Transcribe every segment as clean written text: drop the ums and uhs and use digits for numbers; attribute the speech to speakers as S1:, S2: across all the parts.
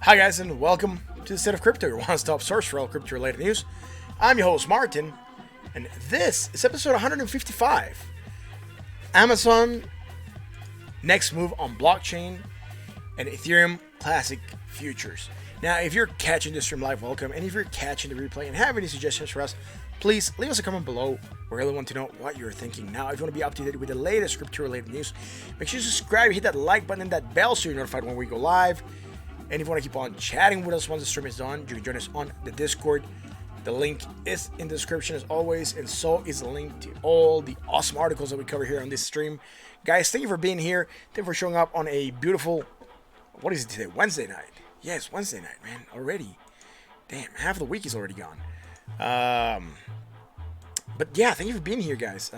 S1: Hi guys, and welcome to the State of Crypto, your one-stop source for all crypto-related news. I'm your host Martin, and this is episode 155. Amazon next move on blockchain and Ethereum Classic futures. Now, if you're catching this stream live, welcome, and if you're catching the replay and have any suggestions for us, please leave us a comment below. We really want to know what you're thinking. Now, if you want to be up to date with the latest crypto-related news, make sure you subscribe, hit that like button and that bell so you're notified when we go live. And if you want to keep on chatting with us once the stream is done, you can join us on the Discord. The link is in the description as always, and so is the link to all the awesome articles that we cover here on this stream. Guys, thank you for being here. Thank you for showing up on a beautiful, what is it today? Wednesday night. Yes, Wednesday night, man. Already. Damn, half of the week is already gone. But yeah, thank you for being here, guys.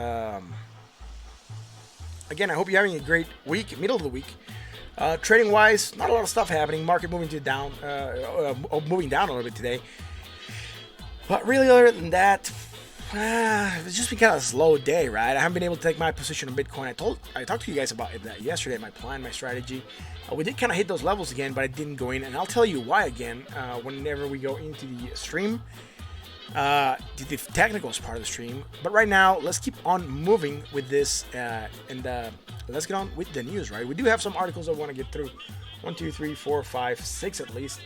S1: Again, I hope you're having a great week, middle of the week. Trading wise, not a lot of stuff happening. Market moving moving down a little bit today. But really, other than that, it's just been kind of a slow day, right? I haven't been able to take my position on Bitcoin. I talked to you guys about that yesterday. My plan, my strategy. We did kind of hit those levels again, but I didn't go in, and I'll tell you why again whenever we go into the stream. The technicals part of the stream. But right now, let's keep on moving with this, and let's get on with the news, right? We do have some articles I want to get through. 1, 2, 3, 4, 5, 6 at least.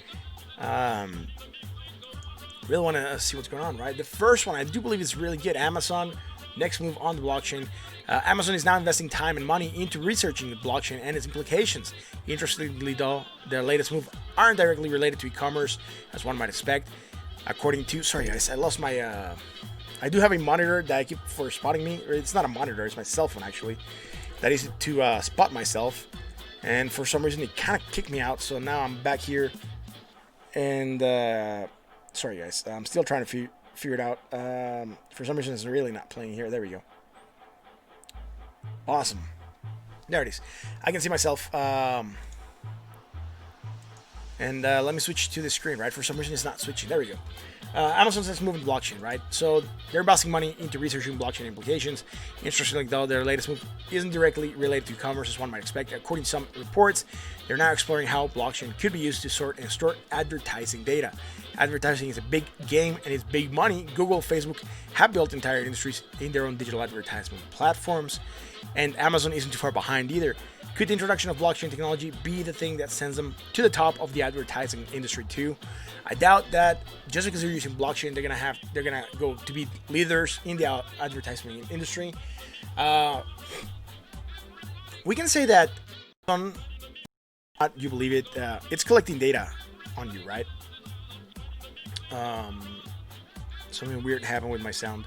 S1: Really want to see what's going on, right? The first one, I do believe is really good. Amazon, next move on the blockchain. Amazon is now investing time and money into researching the blockchain and its implications. Interestingly, though, their latest move aren't directly related to e-commerce, as one might expect. According to, sorry guys, I lost my, I do have a monitor that I keep for spotting me. Or it's not a monitor, it's my cell phone actually. That is to spot myself. And for some reason it kind of kicked me out. So now I'm back here. And, sorry guys, I'm still trying to figure it out. For some reason it's really not playing here. There we go. Awesome. There it is. I can see myself. And let me switch to the screen, right? For some reason, it's not switching. There we go. Amazon says moving blockchain, right? So they're investing money into researching blockchain implications. Interestingly, though, their latest move isn't directly related to commerce, as one might expect. According to some reports, they're now exploring how blockchain could be used to sort and store advertising data. Advertising is a big game and it's big money. Google, Facebook have built entire industries in their own digital advertisement platforms, and Amazon isn't too far behind either. Could the introduction of blockchain technology be the thing that sends them to the top of the advertising industry too? I doubt that. Just because they're using blockchain, they're gonna go to be leaders in the advertising industry. We can say that, you believe it, it's collecting data on you, right? Something weird happened with my sound.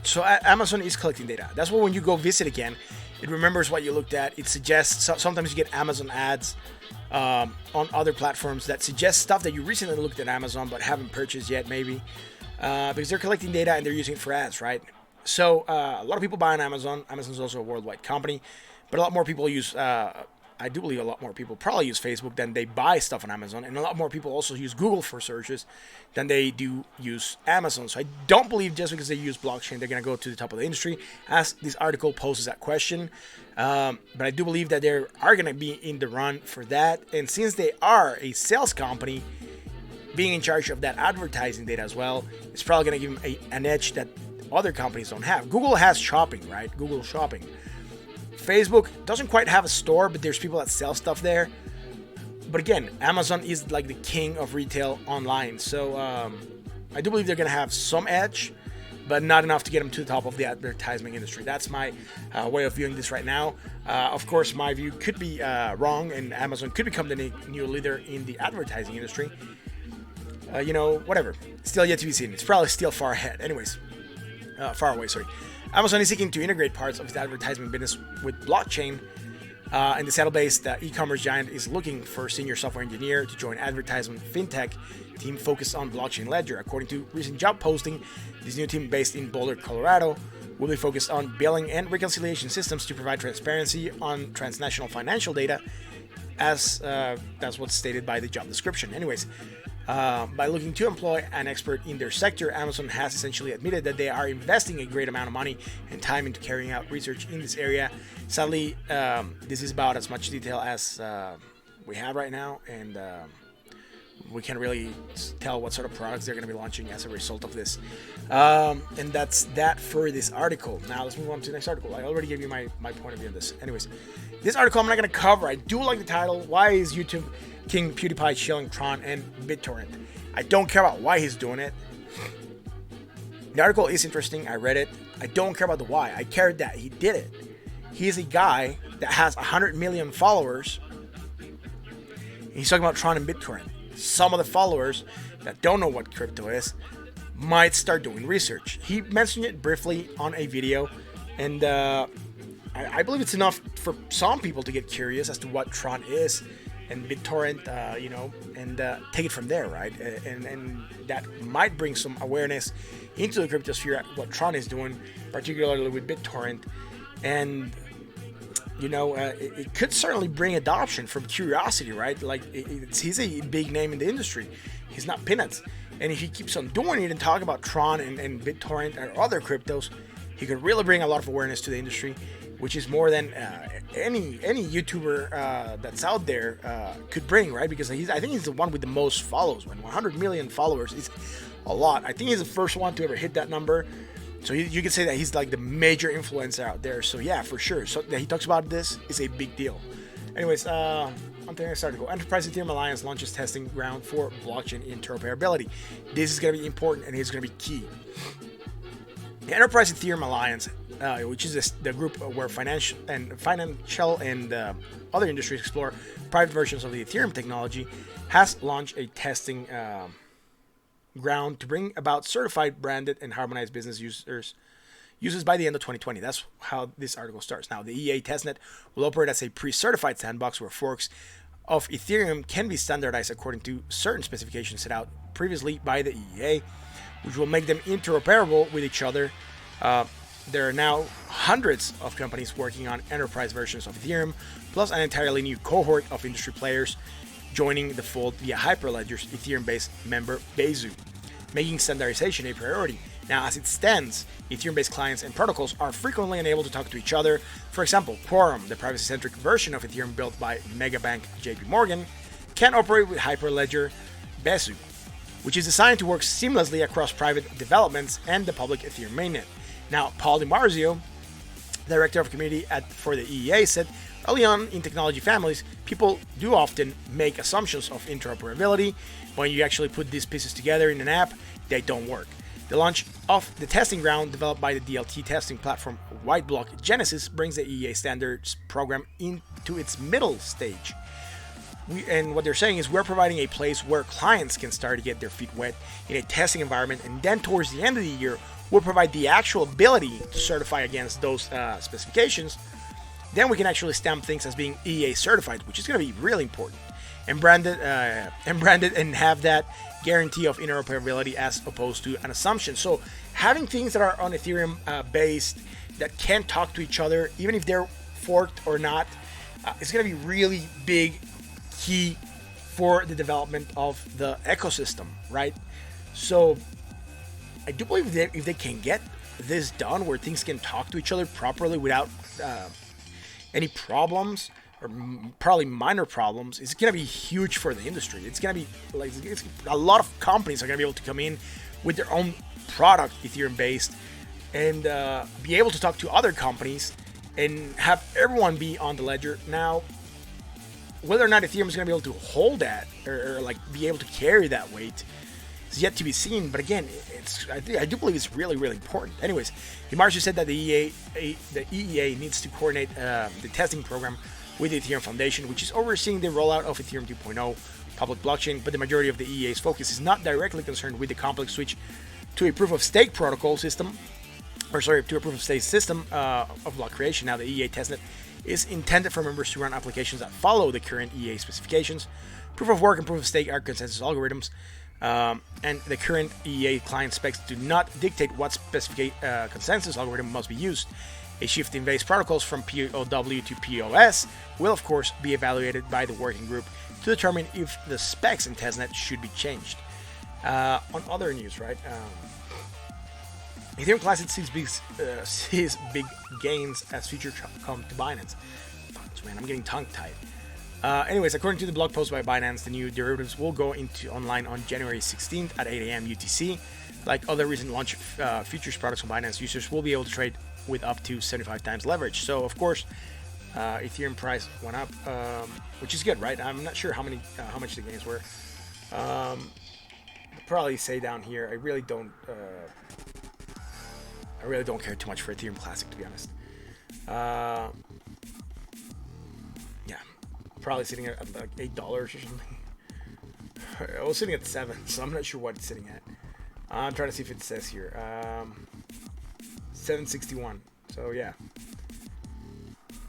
S1: So Amazon is collecting data. That's why when you go visit again, it remembers what you looked at. It suggests, sometimes you get Amazon ads on other platforms that suggest stuff that you recently looked at Amazon but haven't purchased yet, maybe. Because they're collecting data and they're using it for ads, right? So a lot of people buy on Amazon. Amazon's also a worldwide company. But a lot more people use, I do believe a lot more people probably use Facebook than they buy stuff on Amazon. And a lot more people also use Google for searches than they do use Amazon. So I don't believe just because they use blockchain, they're going to go to the top of the industry, as this article poses that question. But I do believe that they are going to be in the run for that. And since they are a sales company, being in charge of that advertising data as well, it's probably going to give them an edge that other companies don't have. Google has shopping, right? Google Shopping. Facebook doesn't quite have a store, but there's people that sell stuff there. But again, Amazon is like the king of retail online. So I do believe they're going to have some edge, but not enough to get them to the top of the advertising industry. That's my way of viewing this right now. Of course, my view could be wrong, and Amazon could become the new leader in the advertising industry. Whatever. Still yet to be seen. It's probably still far ahead. Anyways, far away, sorry. Amazon is seeking to integrate parts of its advertising business with blockchain, and the Seattle-based e-commerce giant is looking for a senior software engineer to join advertisement fintech team focused on blockchain ledger. According to recent job posting, this new team based in Boulder, Colorado, will be focused on billing and reconciliation systems to provide transparency on transnational financial data, as that's what's stated by the job description. Anyways, by looking to employ an expert in their sector, Amazon has essentially admitted that they are investing a great amount of money and time into carrying out research in this area. Sadly, this is about as much detail as we have right now, and we can really tell what sort of products they're going to be launching as a result of this. And that's that for this article. Now let's move on to the next article. I already gave you my point of view on this. Anyways, this article I'm not going to cover. I do like the title. Why is YouTube King PewDiePie shilling Tron and BitTorrent? I don't care about why he's doing it. The article is interesting. I read it. I don't care about the why. I care that he did it. He's a guy that has 100 million followers. He's talking about Tron and BitTorrent. Some of the followers that don't know what crypto is might start doing research. He mentioned it briefly on a video, and I believe it's enough for some people to get curious as to what Tron is and BitTorrent, and take it from there, right? And that might bring some awareness into the cryptosphere at what Tron is doing, particularly with BitTorrent, and it could certainly bring adoption from curiosity, right? Like, he's a big name in the industry. He's not peanuts. And if he keeps on doing it and talking about Tron and BitTorrent and other cryptos, he could really bring a lot of awareness to the industry, which is more than any YouTuber that's out there could bring, right? Because I think he's the one with the most follows. 100 million followers is a lot. I think he's the first one to ever hit that number. So you could say that he's like the major influencer out there. So yeah, for sure. So that he talks about this is a big deal. Anyways, on to the next article. Enterprise Ethereum Alliance launches testing ground for blockchain interoperability. This is going to be important and it's going to be key. The Enterprise Ethereum Alliance, which is the group where financial and other industries explore private versions of the Ethereum technology, has launched a testing ground to bring about certified, branded, and harmonized business uses by the end of 2020. That's how this article starts. Now, the EA testnet will operate as a pre-certified sandbox where forks of Ethereum can be standardized according to certain specifications set out previously by the EA, which will make them interoperable with each other. There are now hundreds of companies working on enterprise versions of Ethereum, plus an entirely new cohort of industry players joining the fold via Hyperledger's Ethereum-based member Besu, making standardization a priority. Now, as it stands, Ethereum-based clients and protocols are frequently unable to talk to each other. For example, Quorum, the privacy-centric version of Ethereum built by megabank JP Morgan, can operate with Hyperledger Besu, which is designed to work seamlessly across private developments and the public Ethereum mainnet. Now, Paul DiMarzio, director of community for the EEA, said early on in technology families, people do often make assumptions of interoperability. When you actually put these pieces together in an app, they don't work. The launch of the testing ground developed by the DLT testing platform Whiteblock Genesis brings the EEA standards program into its middle stage. And what they're saying is we're providing a place where clients can start to get their feet wet in a testing environment, and then towards the end of the year, we'll provide the actual ability to certify against those specifications. Then we can actually stamp things as being EA certified, which is going to be really important, and branded and have that guarantee of interoperability as opposed to an assumption. So having things that are on Ethereum based that can talk to each other, even if they're forked or not, it's going to be really big key for the development of the ecosystem, right? So I do believe that if they can get this done where things can talk to each other properly without any problems, or probably minor problems, it's going to be huge for the industry. It's going to be like a lot of companies are going to be able to come in with their own product, Ethereum based, and be able to talk to other companies and have everyone be on the ledger. Now, whether or not Ethereum is going to be able to hold that or like be able to carry that weight is yet to be seen. But again, I do believe it's really, really important. Anyways, DiMarzio said that the EEA needs to coordinate the testing program with the Ethereum Foundation, which is overseeing the rollout of Ethereum 2.0 public blockchain. But the majority of the EEA's focus is not directly concerned with the complex switch to a proof of stake protocol system, to a proof of stake system of block creation. Now, the EEA testnet is intended for members to run applications that follow the current EA specifications. Proof of work and proof of stake are consensus algorithms, and the current EA client specs do not dictate what specific consensus algorithm must be used. A shift in base protocols from POW to POS will, of course, be evaluated by the working group to determine if the specs in testnet should be changed. On other news, right? Ethereum Classic sees big gains as features come to Binance. Man, I'm getting tongue-tied. Anyways, according to the blog post by Binance, the new derivatives will go into online on January 16th at 8 a.m. UTC. Like other recent launch futures products on Binance, users will be able to trade with up to 75 times leverage. So, of course, Ethereum price went up, which is good, right? I'm not sure how much the gains were. Probably say down here, I really don't care too much for Ethereum Classic, to be honest. Yeah, probably sitting at like $8 or something. I was sitting at 7, so I'm not sure what it's sitting at. I'm trying to see if it says here. 761. So yeah,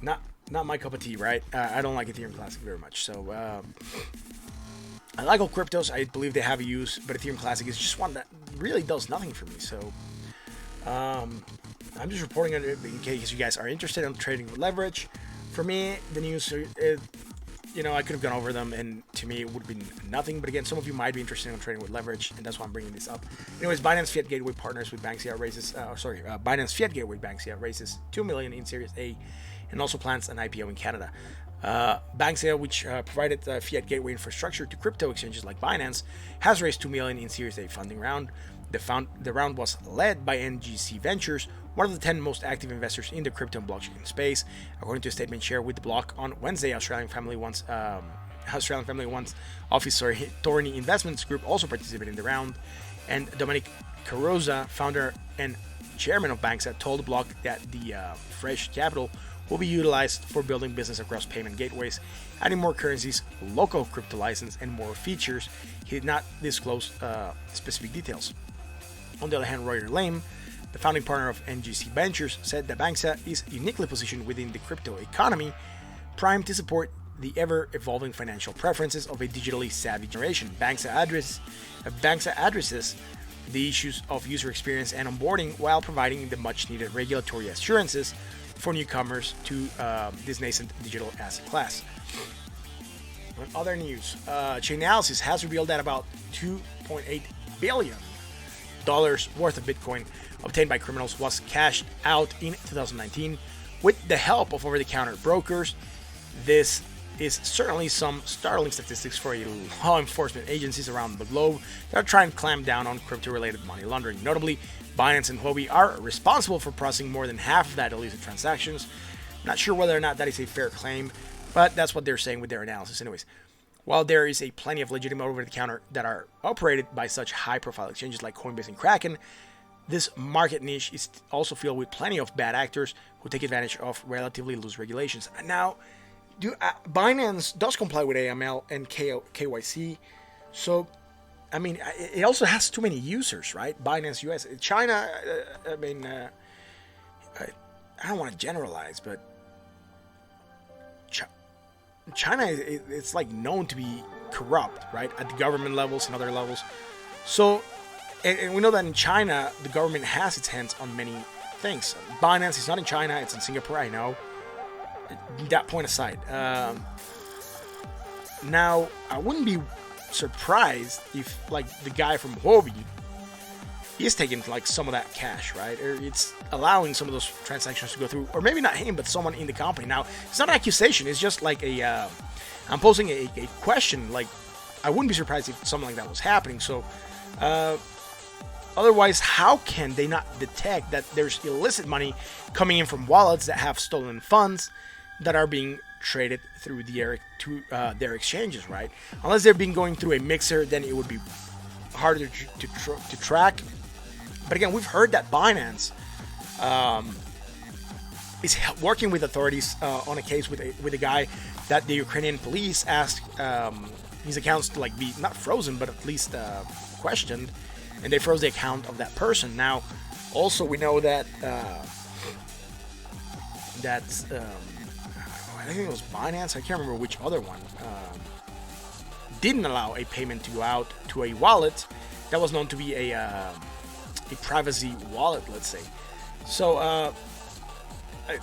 S1: not my cup of tea, right? I don't like Ethereum Classic very much. So I like all cryptos. I believe they have a use, but Ethereum Classic is just one that really does nothing for me. So I'm just reporting on it in case you guys are interested in trading with leverage. For me, the news, I could have gone over them, and to me, it would have been nothing. But again, some of you might be interested in trading with leverage, and that's why I'm bringing this up. Anyways, Binance Fiat Gateway partners with Banksy Binance Fiat Gateway Banksy raises $2 million in Series A, and also plans an IPO in Canada. Banksy, which provided fiat gateway infrastructure to crypto exchanges like Binance, has raised $2 million in Series A funding round. The round was led by NGC Ventures, one of the 10 most active investors in the crypto and blockchain space. According to a statement shared with the block on Wednesday, Australian Family One's office, Thorny Investments Group, also participated in the round. And Dominic Carosa, founder and chairman of Banksy, told the block that the fresh capital will be utilized for building business across payment gateways, adding more currencies, local crypto license, and more features. He did not disclose specific details. On the other hand, Roy Lame, the founding partner of NGC Ventures, said that Banksy is uniquely positioned within the crypto economy, primed to support the ever-evolving financial preferences of a digitally savvy generation. Banksy addresses the issues of user experience and onboarding while providing the much-needed regulatory assurances for newcomers to this nascent digital asset class. On other news, Chainalysis has revealed that about $2.8 billion worth of Bitcoin obtained by criminals was cashed out in 2019 with the help of over-the-counter brokers. This is certainly some startling statistics for law enforcement agencies around the globe that are trying to clamp down on crypto-related money laundering. Notably, Binance and Huobi are responsible for processing more than half of that illicit transactions. Not sure whether or not that is a fair claim, but that's what they're saying with their analysis anyways. While there is a plenty of legitimate over-the-counter that are operated by such high-profile exchanges like Coinbase and Kraken, this market niche is also filled with plenty of bad actors who take advantage of relatively loose regulations. Now, Binance does comply with AML and KYC, so I mean, it also has too many users, right? Binance US, China. I don't want to generalize, but China, it's like known to be corrupt, right? At the government levels and other levels. So, and we know that in China, the government has its hands on many things. Binance is not in China, it's in Singapore, I know. That point aside. Now, I wouldn't be surprised if, like, the guy from Huobi is taking, like, some of that cash, right? Or it's allowing some of those transactions to go through. Or maybe not him, but someone in the company. Now, it's not an accusation. It's just like I'm posing a question. Like, I wouldn't be surprised if something like that was happening. So, otherwise, how can they not detect that there's illicit money coming in from wallets that have stolen funds that are being traded through their exchanges, right? Unless they're being going through a mixer, then it would be harder to track. But again, we've heard that Binance is working with authorities on a case with a guy that the Ukrainian police asked his accounts to, like, be not frozen, but at least questioned, and they froze the account of that person. Now, also we know that I think it was Binance, I can't remember which other one, didn't allow a payment to go out to a wallet that was known to be a privacy wallet, let's say. So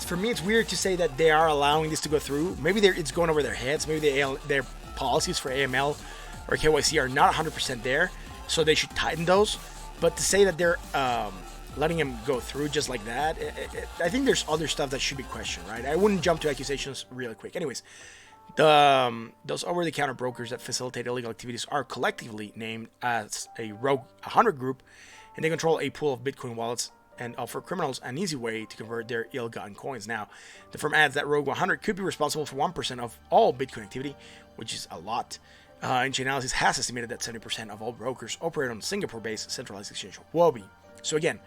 S1: for me, it's weird to say that they are allowing this to go through. Maybe it's going over their heads. Maybe their policies for AML or KYC are not 100% there, so they should tighten those. But to say that they're letting him go through just like that, I think there's other stuff that should be questioned, right? I wouldn't jump to accusations really quick. Anyways, Those over-the-counter brokers that facilitate illegal activities are collectively named as a Rogue 100 group, and they control a pool of Bitcoin wallets and offer criminals an easy way to convert their ill-gotten coins. Now, the firm adds that Rogue 100 could be responsible for 1% of all Bitcoin activity, which is a lot. Chainalysis has estimated that 70% of all brokers operate on Singapore-based centralized exchange Huobi. So again,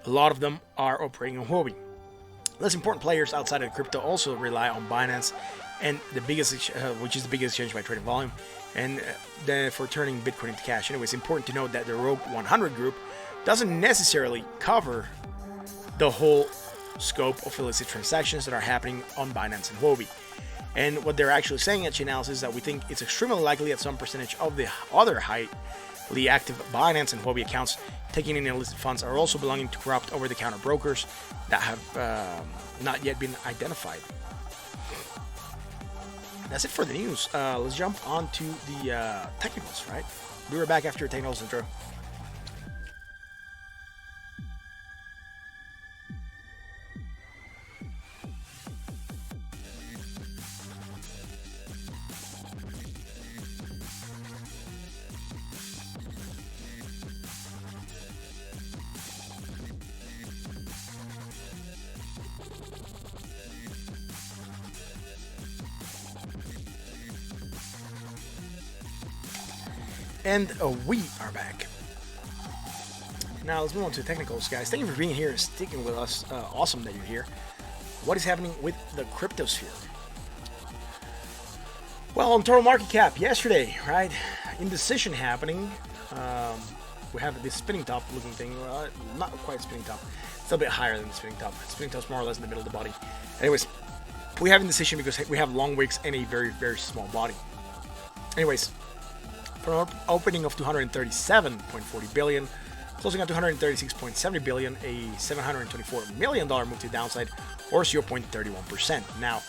S1: a lot of them are operating on Huobi. Less important players outside of crypto also rely on Binance, and the biggest, which is the biggest exchange by trading volume, and for turning Bitcoin into cash. Anyway, it's important to note that the Rogue 100 group doesn't necessarily cover the whole scope of illicit transactions that are happening on Binance and Huobi. And what they're actually saying at Chainalysis is that we think it's extremely likely that some percentage of the other highly active Binance and Huobi accounts taking in illicit funds are also belonging to corrupt over-the-counter brokers that have not yet been identified. That's it for the news. Let's jump on to the technicals, right? We were back after your technicals intro. And we are back. Now let's move on to the technicals, guys. Thank you for being here and sticking with us. Awesome that you're here. What is happening with the cryptosphere? Well, on total market cap yesterday, right? Indecision happening. We have this spinning top looking thing. Not quite spinning top. It's a bit higher than the spinning top. Spinning top's more or less in the middle of the body. Anyways, we have indecision because we have long wicks and a very, very small body. Anyways, from an opening of 237.40 billion, closing at 236.70 billion, a $724 million move to the downside, or 0.31%. Now,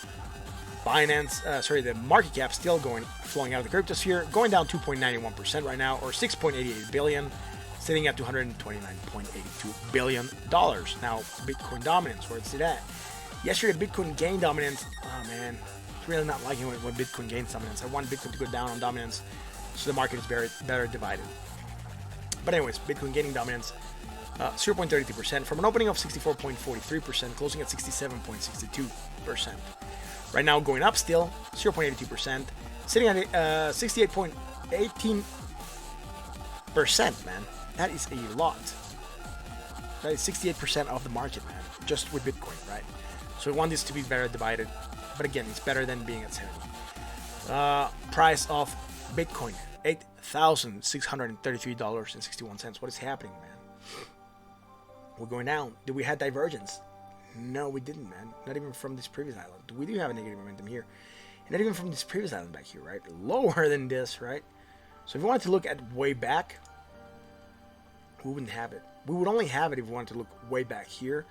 S1: the market cap still flowing out of the cryptosphere, going down 2.91% right now, or 6.88 billion, sitting at 229.82 billion dollars. Now, Bitcoin dominance, where it's at. Yesterday, Bitcoin gained dominance. Oh man, it's really not liking when Bitcoin gains dominance. I want Bitcoin to go down on dominance, so the market is better divided. But anyways, Bitcoin gaining dominance, 0.32% from an opening of 64.43%, closing at 67.62%. Right now, going up still, 0.82%, sitting at 68.18%, man. That is a lot. That is 68% of the market, man, just with Bitcoin, right? So we want this to be better divided. But again, it's better than being at 70. Price of Bitcoin, $8,633.61. What is happening, man? We're going down. Did we have divergence? No, we didn't, man. Not even from this previous island. We do have a negative momentum here. And not even from this previous island back here, right? Lower than this, right? So if you wanted to look at way back, we wouldn't have it. We would only have it if we wanted to look way back here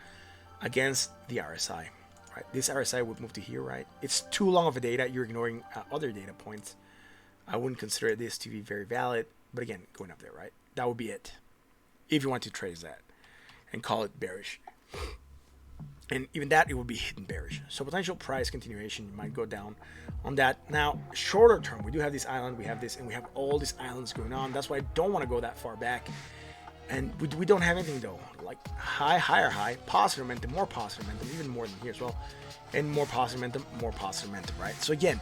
S1: against the RSI, right? This RSI would move to here, right? It's too long of a data. You're ignoring other data points. I wouldn't consider this to be very valid, but again, going up there, right? That would be it. If you want to trace that and call it bearish. And even that, it would be hidden bearish. So potential price continuation might go down on that. Now, shorter term, we do have this island, we have this, and we have all these islands going on. That's why I don't want to go that far back. And we don't have anything though. Like high, higher high, positive momentum, more positive momentum, even more than here as well. And more positive momentum, right? So again,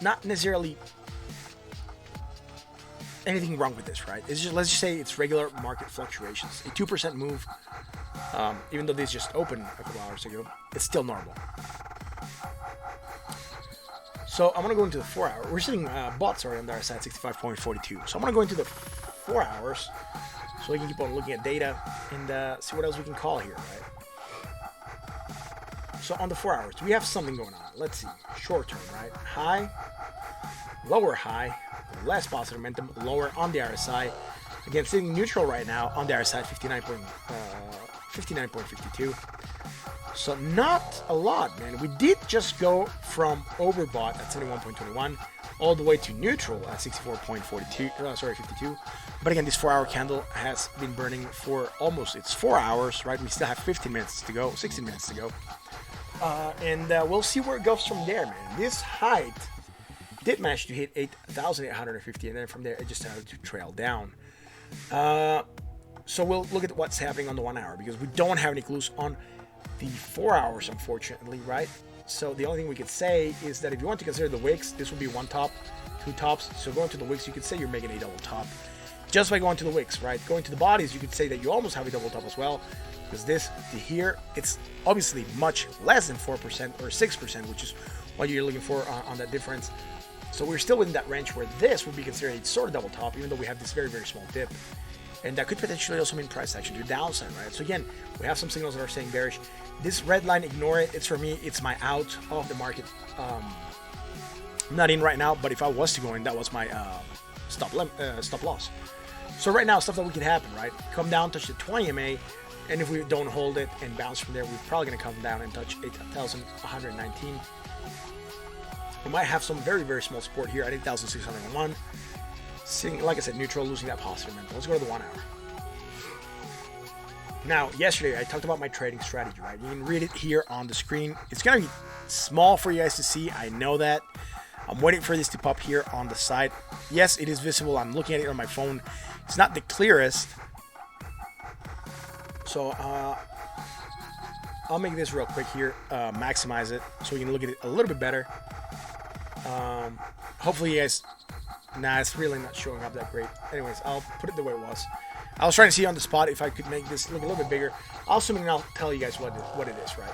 S1: not necessarily anything wrong with this, right? It's just, let's just say it's regular market fluctuations. A 2% move, even though this just opened a couple hours ago, it's still normal. So I'm gonna go into the 4 hour. We're sitting bots already on the RSI at 65.42. So I'm gonna go into the 4 hours so we can keep on looking at data and see what else we can call here, right? So on the 4 hours, we have something going on. Let's see, short term, right? High, lower high, less positive momentum, lower on the RSI. Again, sitting neutral right now on the RSI, 59.52. So not a lot, man. We did just go from overbought at 71.21 all the way to neutral at 52. But again, this 4 hour candle has been burning for almost, it's 4 hours, right? We still have 15 minutes to go, 16 minutes to go. And we'll see where it goes from there, man. This height did manage to hit 8,850, and then from there it just started to trail down. So we'll look at what's happening on the 1 hour, because we don't have any clues on the 4 hours, unfortunately, right? So the only thing we could say is that if you want to consider the wicks, this would be one top, two tops. So going to the wicks, you could say you're making a double top just by going to the wicks, right? Going to the bodies, you could say that you almost have a double top as well, because this to here, it's obviously much less than 4% or 6%, which is what you're looking for on that difference. So we're still within that range where this would be considered a sort of double top, even though we have this very, very small dip. And that could potentially also mean price action to the downside, right? So again, we have some signals that are saying bearish. This red line, ignore it. It's for me, it's my out of the market. I'm not in right now, but if I was to go in, that was my stop loss. So right now, stuff that we could happen, right? Come down, touch the 20 MA, and if we don't hold it and bounce from there, we're probably going to come down and touch 8,119. We might have some very, very small support here at 8,601. Seeing, like I said, neutral, losing that positive momentum. Let's go to the 1 hour. Now, yesterday I talked about my trading strategy, right? You can read it here on the screen. It's going to be small for you guys to see. I know that. I'm waiting for this to pop here on the side. Yes, it is visible. I'm looking at it on my phone. It's not the clearest. So I'll make this real quick here. Maximize it so we can look at it a little bit better. Hopefully you guys... Nah, it's really not showing up that great. Anyways, I'll put it the way it was. I was trying to see on the spot if I could make this look a little bit bigger. I'll zoom in and I'll tell you guys what it is, right?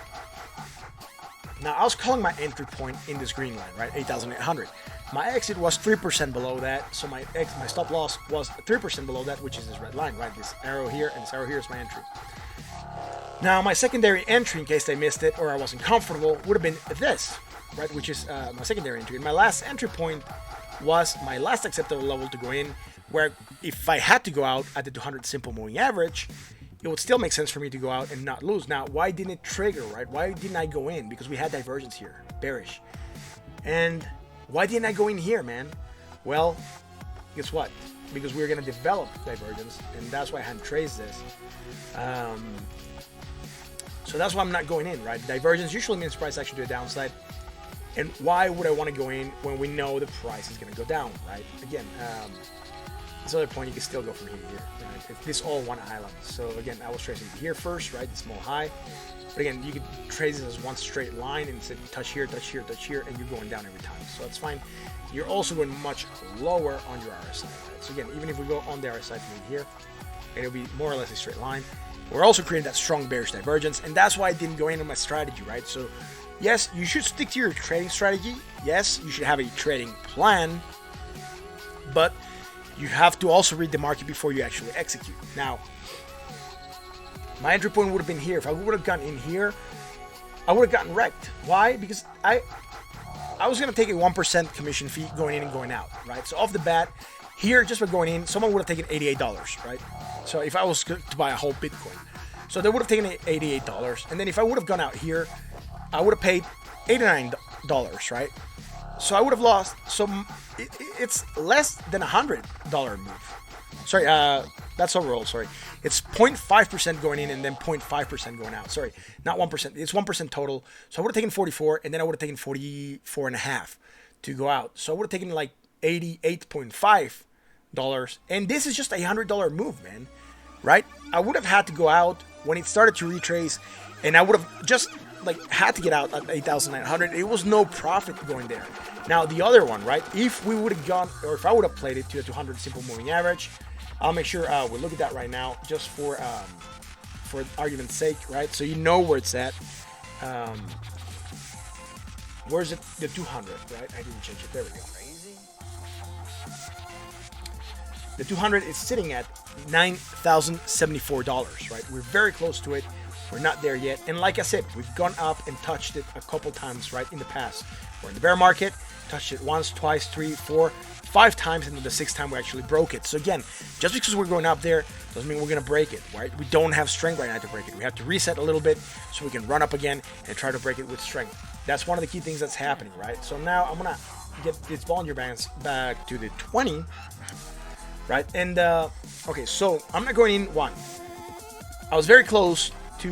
S1: Now, I was calling my entry point in this green line, right? 8,800. My exit was 3% below that, so my stop loss was 3% below that, which is this red line, right? This arrow here and this arrow here is my entry. Now, my secondary entry, in case I missed it or I wasn't comfortable, would have been this, right? Which is my secondary entry. And my last entry point was my last acceptable level to go in, where if I had to go out at the 200 simple moving average, it would still make sense for me to go out and not lose. Now, why didn't it trigger, right? Why didn't I go in? Because we had divergence here, bearish. And why didn't I go in here, man? Well, guess what? Because we're going to develop divergence, and that's why I hadn't traced this. So that's why I'm not going in, right? Divergence usually means price action to the downside. And why would I want to go in when we know the price is going to go down, right? Again, this other point, you can still go from here to here, right? If this all one island. So again, I was tracing here first, right? The small high. But again, you could trace this as one straight line and say touch here, touch here, touch here, and you're going down every time. So that's fine. You're also going much lower on your RSI, right? So again, even if we go on the RSI from here, it'll be more or less a straight line. We're also creating that strong bearish divergence, and that's why I didn't go into my strategy, right? So yes, you should stick to your trading strategy. Yes, you should have a trading plan, but you have to also read the market before you actually execute. Now, my entry point would have been here. If I would have gone in here, I would have gotten wrecked. Why? Because I was going to take a 1% commission fee going in and going out, right? So off the bat, here, just by going in, someone would have taken $88, right? So if I was to buy a whole Bitcoin. So they would have taken $88. And then if I would have gone out here, I would have paid $89, right? So I would have lost. So it's less than $100 move. Sorry, that's overall. Sorry, it's 0.5% going in and then 0.5% going out. Sorry, not 1%. It's 1% total. So I would have taken 44, and then I would have taken 44.5 to go out. So I would have taken like $88.5, and this is just a $100 move, man. Right? I would have had to go out when it started to retrace, and I would have just had to get out at 8,900. It was no profit going there. Now the other one, right? If we would have gone, or if I would have played it to a 200 simple moving average, I'll make sure we look at that right now, just for argument's sake, right? So you know where it's at. Where's it? The 200, right? I didn't change it. There we go. The 200 is sitting at $9,074, right? We're very close to it. We're not there yet. And like I said, we've gone up and touched it a couple times, right, in the past. We're in the bear market, touched it once, twice, 3, 4, 5 times, and then the 6th time we actually broke it. So again, just because we're going up there doesn't mean we're going to break it, right? We don't have strength right now to break it. We have to reset a little bit so we can run up again and try to break it with strength. That's one of the key things that's happening, right? So now I'm going to get this Bollinger Bands back to the 20, right? And, okay, so I'm not going in one. I was very close to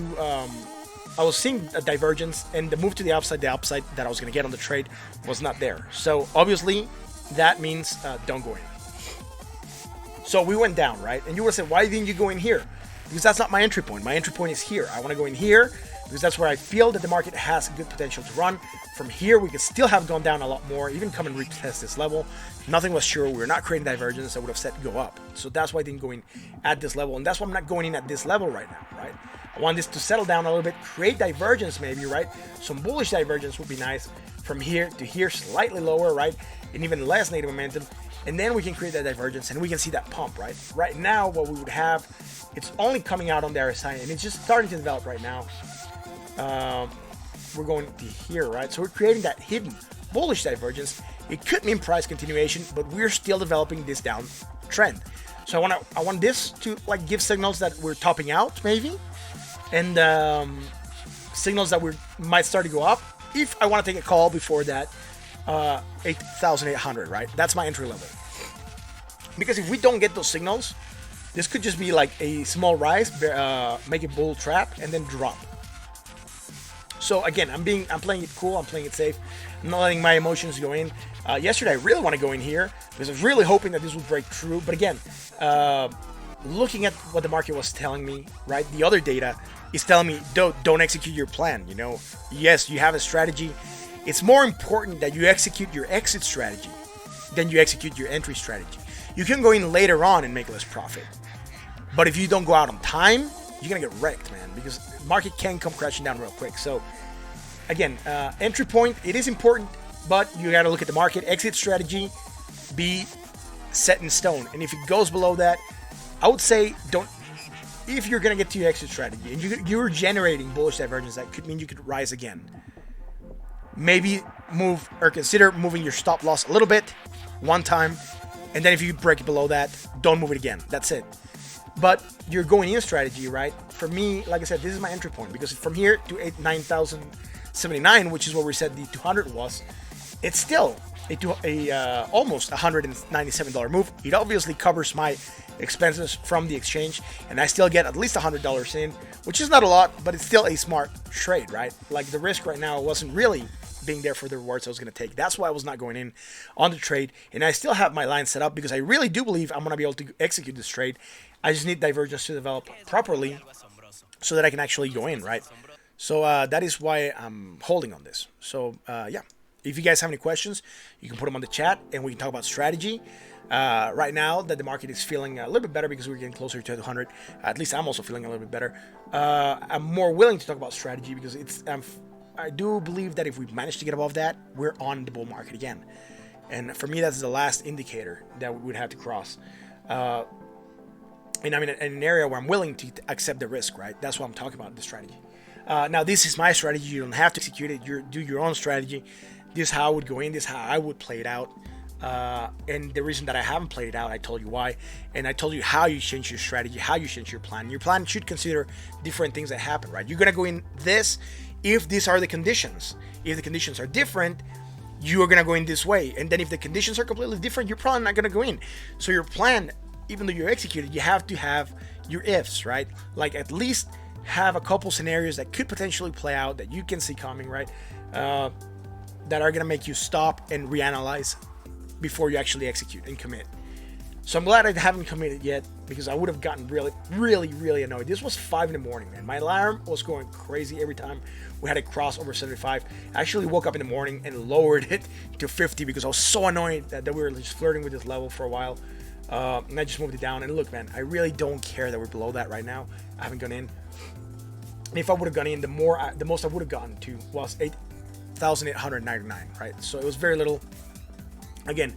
S1: I was seeing a divergence, and the move to the upside that I was going to get on the trade was not there. So obviously, that means don't go in. So we went down, right? And you would say, why didn't you go in here? Because that's not my entry point. My entry point is here. I want to go in here because that's where I feel that the market has good potential to run. From here, we could still have gone down a lot more, even come and retest this level. Nothing was sure. We were not creating divergence. I would have said go up. So that's why I didn't go in at this level. And that's why I'm not going in at this level right now, right? I want this to settle down a little bit, create divergence maybe, right? Some bullish divergence would be nice. From here to here, slightly lower, right? And even less negative momentum. And then we can create that divergence and we can see that pump, right? Right now, what we would have, it's only coming out on the RSI and it's just starting to develop right now. We're going to here, right? So we're creating that hidden bullish divergence. It could mean price continuation, but we're still developing this down trend. So I want this to like give signals that we're topping out maybe, and signals that we might start to go up. If I want to take a call before that 8,800, right? That's my entry level. Because if we don't get those signals, this could just be like a small rise, make a bull trap, and then drop. So again, I'm playing it cool. I'm playing it safe. I'm not letting my emotions go in. Yesterday, I really want to go in here because I was really hoping that this would break through. But again, looking at what the market was telling me, right? The other data is telling me don't execute your plan. You know, yes, you have a strategy. It's more important that you execute your exit strategy than you execute your entry strategy. You can go in later on and make less profit. But if you don't go out on time, you're going to get wrecked, man, because the market can come crashing down real quick. So again, entry point, it is important, but you got to look at the market. Exit strategy, be set in stone. And if it goes below that, I would say don't. If you're going to get to your exit strategy and you're generating bullish divergence, that could mean you could rise again. Maybe move or consider moving your stop loss a little bit one time. And then if you break it below that, don't move it again. That's it. But your going in strategy, right? For me, like I said, this is my entry point because from here to 9,079, which is what we said the 200 was, it's still a almost $197 move. It obviously covers my expenses from the exchange, and I still get at least $100 in, which is not a lot, but it's still a smart trade, right? Like the risk right now wasn't really being there for the rewards I was going to take. That's why I was not going in on the trade, and I still have my line set up because I really do believe I'm going to be able to execute this trade. I just need divergence to develop properly so that I can actually go in, right? So that is why I'm holding on this. So yeah, if you guys have any questions, you can put them on the chat and we can talk about strategy. Right now that the market is feeling a little bit better because we're getting closer to 200, at least I'm also feeling a little bit better. I'm more willing to talk about strategy because I do believe that if we manage to get above that, we're on the bull market again. And for me, that's the last indicator that we would have to cross. And I'm in an area where I'm willing to accept the risk, right? That's what I'm talking about, the strategy. Now, this is my strategy. You don't have to execute it. Do your own strategy. This is how I would go in. This is how I would play it out. And the reason that I haven't played it out, I told you why. And I told you how you change your strategy, how you change your plan. Your plan should consider different things that happen, right? You're going to go in this if these are the conditions. If the conditions are different, you are going to go in this way. And then if the conditions are completely different, you're probably not going to go in. So your plan, even though you're executed, you have to have your ifs, right? Like at least have a couple scenarios that could potentially play out that you can see coming, right? That are going to make you stop and reanalyze before you actually execute and commit. So I'm glad I haven't committed yet because I would have gotten really annoyed. This was 5 in the morning, man. My alarm was going crazy every time we had a cross over 75. I actually woke up in the morning and lowered it to 50 because I was so annoyed that we were just flirting with this level for a while. And I just moved it down. And look, man, I really don't care that we're below that right now. I haven't gone in. And if I would have gone in, the most I would have gotten to was 8,899, right? So it was very little. Again,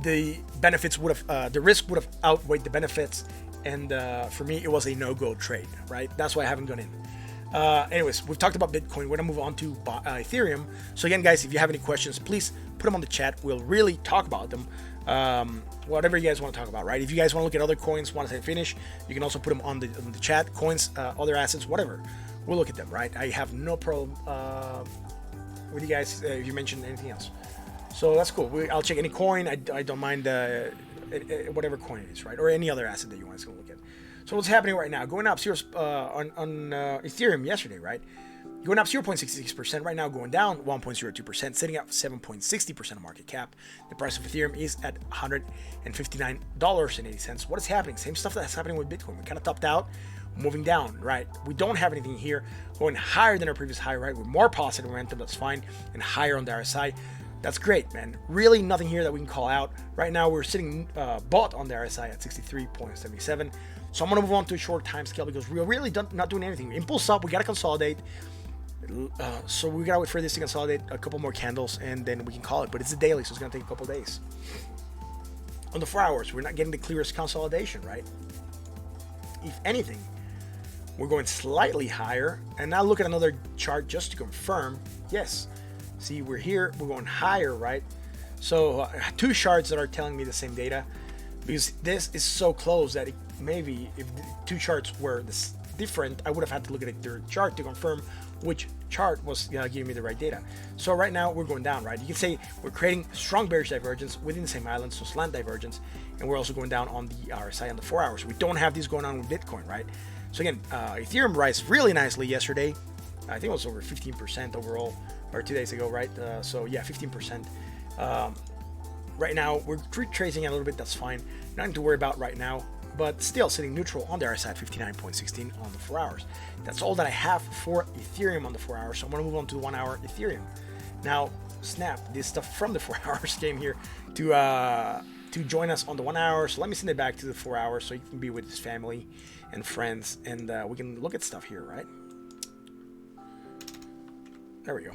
S1: the benefits would have, the risk would have outweighed the benefits, and for me, it was a no-go trade, right? That's why I haven't gone in. Anyways, we've talked about Bitcoin. We're gonna move on to Ethereum. So again, guys, if you have any questions, please put them on the chat. We'll really talk about them. Whatever you guys want to talk about, right? If you guys want to look at other coins, want to finish, you can also put them on the chat. Coins, other assets, whatever. We'll look at them, right? I have no problem with you guys if you mention anything else. So that's cool. I'll check any coin. I don't mind whatever coin it is, right? Or any other asset that you want to look at. So what's happening right now? Going up serious on Ethereum yesterday, right? Going up 0.66%, right now going down 1.02%, sitting at 7.60% of market cap. The price of Ethereum is at $159.80. What is happening? Same stuff that's happening with Bitcoin. We kind of topped out, moving down, right? We don't have anything here going higher than our previous high, right? With more positive momentum, that's fine, and higher on the RSI. That's great, man. Really nothing here that we can call out. Right now, we're sitting bought on the RSI at 63.77. So I'm going to move on to a short time scale because we're really not doing anything. Impulse up, we got to consolidate. So we gotta wait for this to consolidate a couple more candles and then we can call it, but it's a daily, so it's gonna take a couple days. On the 4 hours, we're not getting the clearest consolidation, right? If anything, we're going slightly higher. And now look at another chart just to confirm. Yes, see, we're here, we're going higher, right? So two charts that are telling me the same data, because this is so close that maybe if the two charts were this different, I would have had to look at a third chart to confirm which chart was giving me the right data. So right now we're going down, right? You can say we're creating strong bearish divergence within the same island, so slant divergence, and we're also going down on the RSI on the 4 hours. We don't have these going on with Bitcoin, right? So again, Ethereum rise really nicely yesterday. I think it was over 15% overall, or 2 days ago, right? So yeah, 15%. Right now we're retracing a little bit. That's fine. Nothing to worry about right now. But still sitting neutral on the RSI at 59.16 on the 4 hours. That's all that I have for Ethereum on the 4 hours. So I'm going to move on to the 1 hour Ethereum. Now, snap, this stuff from the 4 hours came here to join us on the 1 hour. So let me send it back to the 4 hours so he can be with his family and friends, and we can look at stuff here, right? There we go.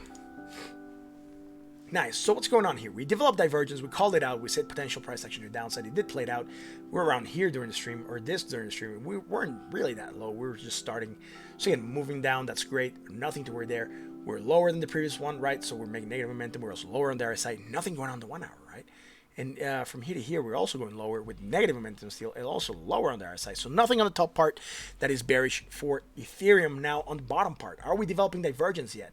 S1: Nice. So what's going on here? We developed divergence. We called it out. We said potential price action to the downside. It did play it out. We're around here during the stream, or this during the stream. We weren't really that low. We were just starting. So again, moving down. That's great. Nothing to worry there. We're lower than the previous one, right? So we're making negative momentum. We're also lower on the RSI. Nothing going on the 1 hour, right? And from here to here, we're also going lower with negative momentum still, and also lower on the RSI. So nothing on the top part that is bearish for Ethereum. Now on the bottom part, are we developing divergence yet?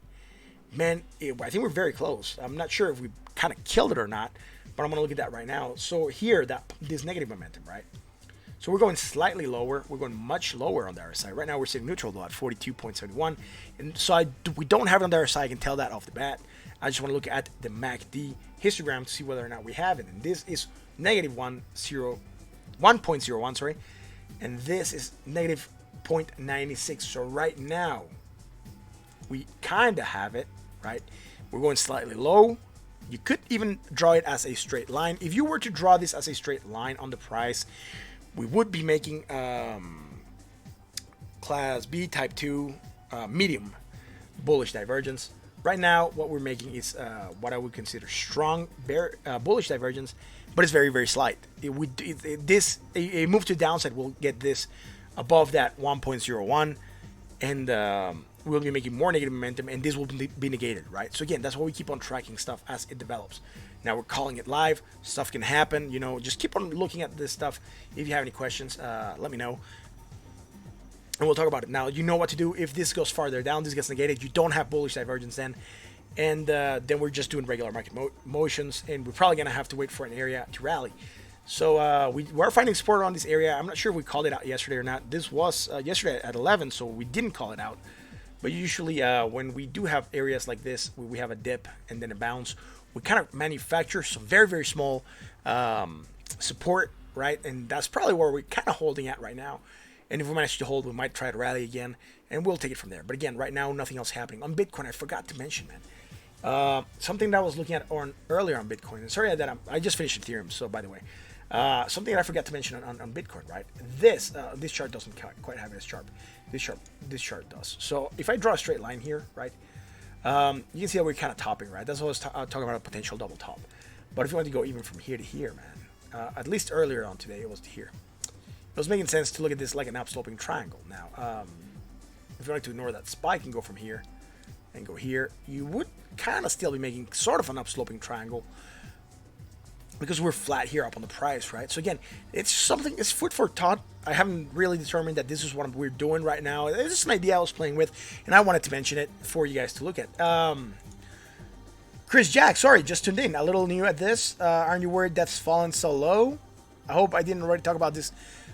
S1: Man, I think we're very close. I'm not sure if we kind of killed it or not, but I'm going to look at that right now. So here, this negative momentum, right? So we're going slightly lower. We're going much lower on the RSI. Right now, we're sitting neutral, though, at 42.71. And so we don't have it on the RSI. I can tell that off the bat. I just want to look at the MACD histogram to see whether or not we have it. And this is negative 1.01, sorry. And this is negative 0.96. So right now, we kind of have it, right? We're going slightly low. You could even draw it as a straight line. If you were to draw this as a straight line on the price, we would be making class B type 2 medium bullish divergence. Right now, what we're making is what I would consider strong bullish divergence, but it's very, very slight. A move to the downside will get this above that 1.01, and we'll be making more negative momentum, and this will be negated, right? So again, that's why we keep on tracking stuff as it develops. Now we're calling it live. Stuff can happen, you know. Just keep on looking at this stuff. If you have any questions, let me know, and we'll talk about it. Now you know what to do if this goes farther down. This gets negated. You don't have bullish divergence then, and then we're just doing regular market motions, and we're probably gonna have to wait for an area to rally. So we're finding support on this area. I'm not sure if we called it out yesterday or not. This was yesterday at 11, so we didn't call it out. But usually when we do have areas like this, where we have a dip and then a bounce, we kind of manufacture some very, very small support, right? And that's probably where we're kind of holding at right now. And if we manage to hold, we might try to rally again, and we'll take it from there. But again, right now, nothing else happening. On Bitcoin, I forgot to mention, man. Something that I was looking at earlier on Bitcoin. And sorry that I just finished Ethereum, so by the way. Something that I forgot to mention on Bitcoin, right? This chart doesn't quite have it as sharp. This chart does. So if I draw a straight line here, right, you can see that we're kind of topping, right? That's what I was talking about, a potential double top. But if you want to go even from here to here, man, at least earlier on today, it was here. It was making sense to look at this like an upsloping triangle. Now, if you want to ignore that spike and go from here and go here, you would kind of still be making sort of an upsloping triangle, because we're flat here up on the price, right? So again, it's food for thought. I haven't really determined that this is what we're doing right now. It's just an idea I was playing with, and I wanted to mention it for you guys to look at. Chris Jack, sorry, just tuned in. A little new at this. Aren't you worried that's fallen so low? I hope I didn't already talk about this.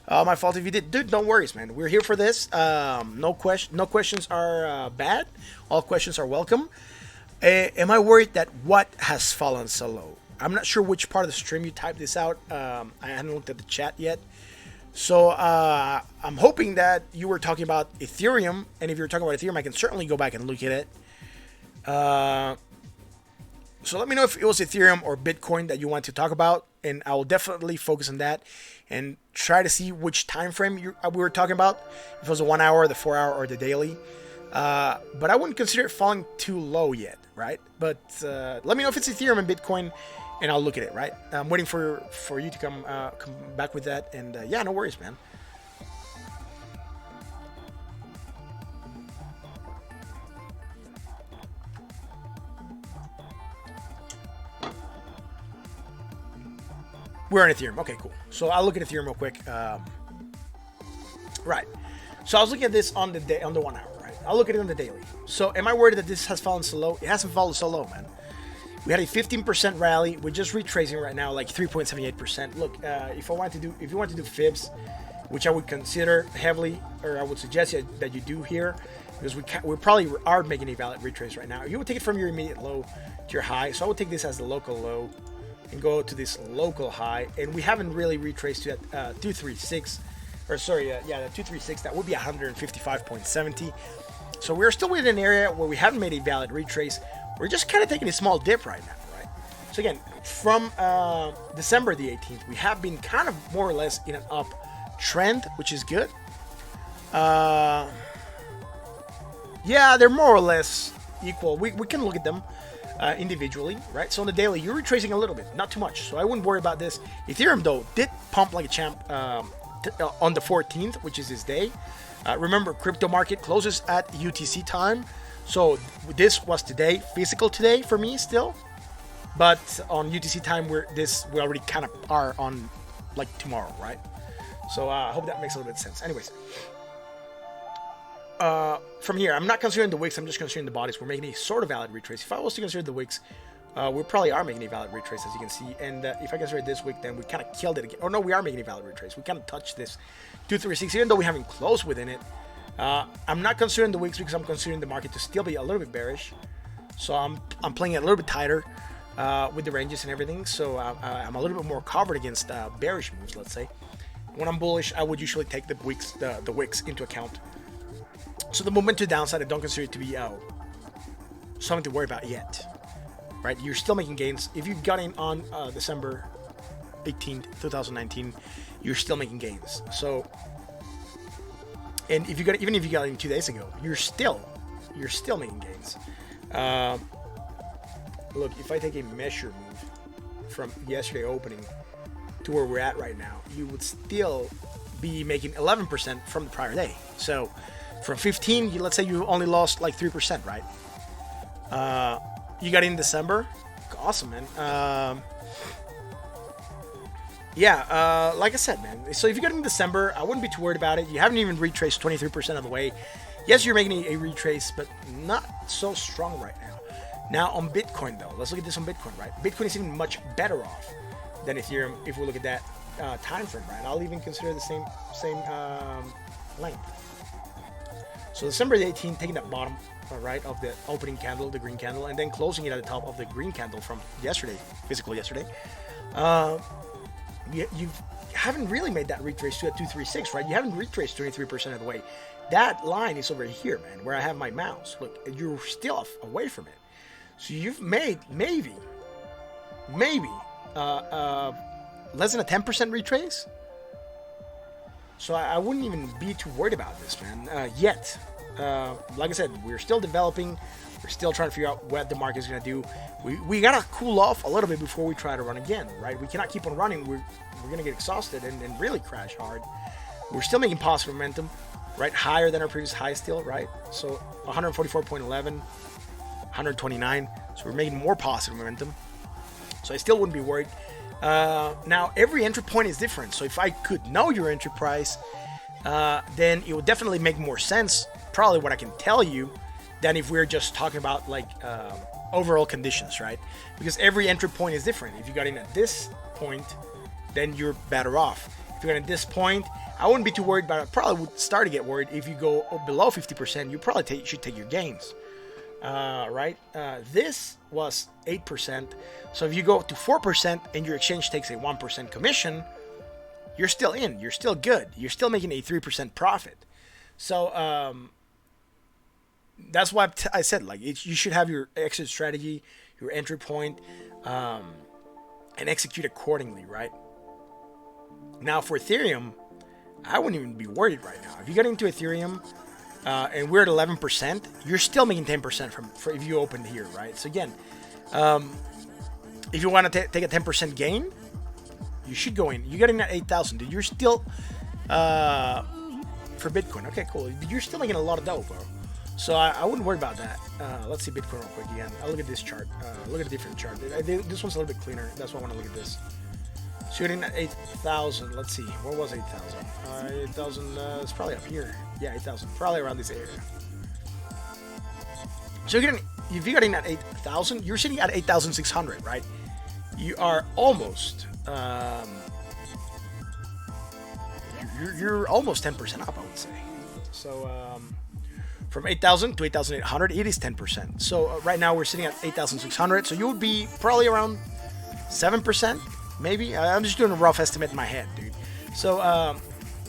S1: My fault if you did. Dude, don't worry, man. We're here for this. No questions are bad. All questions are welcome. Am I worried that what has fallen so low? I'm not sure which part of the stream you typed this out. I hadn't looked at the chat yet. So I'm hoping that you were talking about Ethereum. And if you're talking about Ethereum, I can certainly go back and look at it. So let me know if it was Ethereum or Bitcoin that you want to talk about. And I will definitely focus on that and try to see which time frame we were talking about. If it was a 1 hour, the 4 hour, or the daily. But I wouldn't consider it falling too low yet, right? But let me know if it's Ethereum and Bitcoin, and I'll look at it, right? I'm waiting for you to come back with that. And yeah, no worries, man. We're on Ethereum. Okay, cool. So I'll look at Ethereum real quick. Right. So I was looking at this on the 1 hour, right? I'll look at it on the daily. So am I worried that this has fallen so low? It hasn't fallen so low, man. We had a 15% rally. We're just retracing right now, like 3.78%. Look, if you want to do fibs, which I would consider heavily, or I would suggest that you do here, because we probably are making a valid retrace right now. You would take it from your immediate low to your high. So I would take this as the local low and go to this local high, and we haven't really retraced to that 236, or sorry, the 236. That would be 155.70. So we're still within an area where we haven't made a valid retrace. We're just kind of taking a small dip right now, right? So again, from December the 18th, we have been kind of more or less in an up trend, which is good. Yeah, they're more or less equal. We can look at them individually, right? So on the daily, you're retracing a little bit, not too much. So I wouldn't worry about this. Ethereum, though, did pump like a champ on the 14th, which is this day. Remember, crypto market closes at UTC time. So this was today, physical today for me still. But on UTC time, we already kind of are on like tomorrow, right? So I hope that makes a little bit of sense. Anyways. From here, I'm not considering the wicks, I'm just considering the bodies. We're making a sort of valid retrace. If I was to consider the wicks, we probably are making a valid retrace, as you can see. And if I consider this wick, then we kind of killed it again. Or no, we are making a valid retrace. We kind of touched this 236, even though we haven't closed within it. I'm not considering the wicks because I'm considering the market to still be a little bit bearish. So I'm playing it a little bit tighter with the ranges and everything. So I'm a little bit more covered against bearish moves, let's say. When I'm bullish, I would usually take the wicks into account. So the movement to the downside, I don't consider it to be something to worry about yet, right? You're still making gains. If you got in on December 18th, 2019, you're still making gains. So, and even if you got in 2 days ago, you're still making gains. Look, if I take a measure move from yesterday opening to where we're at right now, you would still be making 11% from the prior day. So from 15, let's say you only lost like 3%, right? You got in December. Awesome, man. Like I said, man. So if you got in December, I wouldn't be too worried about it. You haven't even retraced 23% of the way. Yes, you're making a retrace, but not so strong right now. Now on Bitcoin, though, let's look at this on Bitcoin, right? Bitcoin is even much better off than Ethereum if we look at that time frame, right? I'll even consider the same length. So December 18th, taking that bottom, right, of the opening candle, the green candle, and then closing it at the top of the green candle from yesterday, physical yesterday. You haven't really made that retrace to a 236, right? You haven't retraced 23% of the way. That line is over here, man, where I have my mouse. Look, you're still away from it. So you've made maybe less than a 10% retrace. So I wouldn't even be too worried about this, man, yet. Like I said, we're still developing. We're still trying to figure out what the market is going to do. We got to cool off a little bit before we try to run again, right? We cannot keep on running. We're going to get exhausted and really crash hard. We're still making positive momentum, right? Higher than our previous high still, right? So 144.11, 129. So we're making more positive momentum. So I still wouldn't be worried. Now, every entry point is different. So if I could know your entry price, then it would definitely make more sense, probably what I can tell you, than if we're just talking about like overall conditions, right? Because every entry point is different. If you got in at this point, then you're better off. If you're at this point, I wouldn't be too worried, but I probably would start to get worried if you go below 50%. You probably should take your gains, right? This was 8%. So if you go to 4% and your exchange takes a 1% commission, you're still in. You're still good. You're still making a 3% profit. So that's why I said, like, you should have your exit strategy, your entry point, and execute accordingly, right? Now for Ethereum, I wouldn't even be worried right now. If you get into Ethereum and we're at 11%, you're still making 10% from if you opened here, right? So again, if you want to take a 10% gain, you should go in. You're getting that 8,000, dude. You're still for Bitcoin. Okay, cool. You're still making a lot of dough, bro. So I wouldn't worry about that. Let's see Bitcoin real quick again. I'll look at this chart. Look at a different chart. This one's a little bit cleaner. That's why I want to look at this. Shooting at 8,000. Let's see. What was 8,000? 8,000. It's probably up here. Yeah, 8,000. Probably around this area. So if you're getting at 8,000, you're sitting at 8,600, right? You are almost. You're almost 10% up, I would say. So from 8,000 to 8,800, it is 10%. So right now we're sitting at 8,600. So you would be probably around 7%. Maybe. I'm just doing a rough estimate in my head, dude. So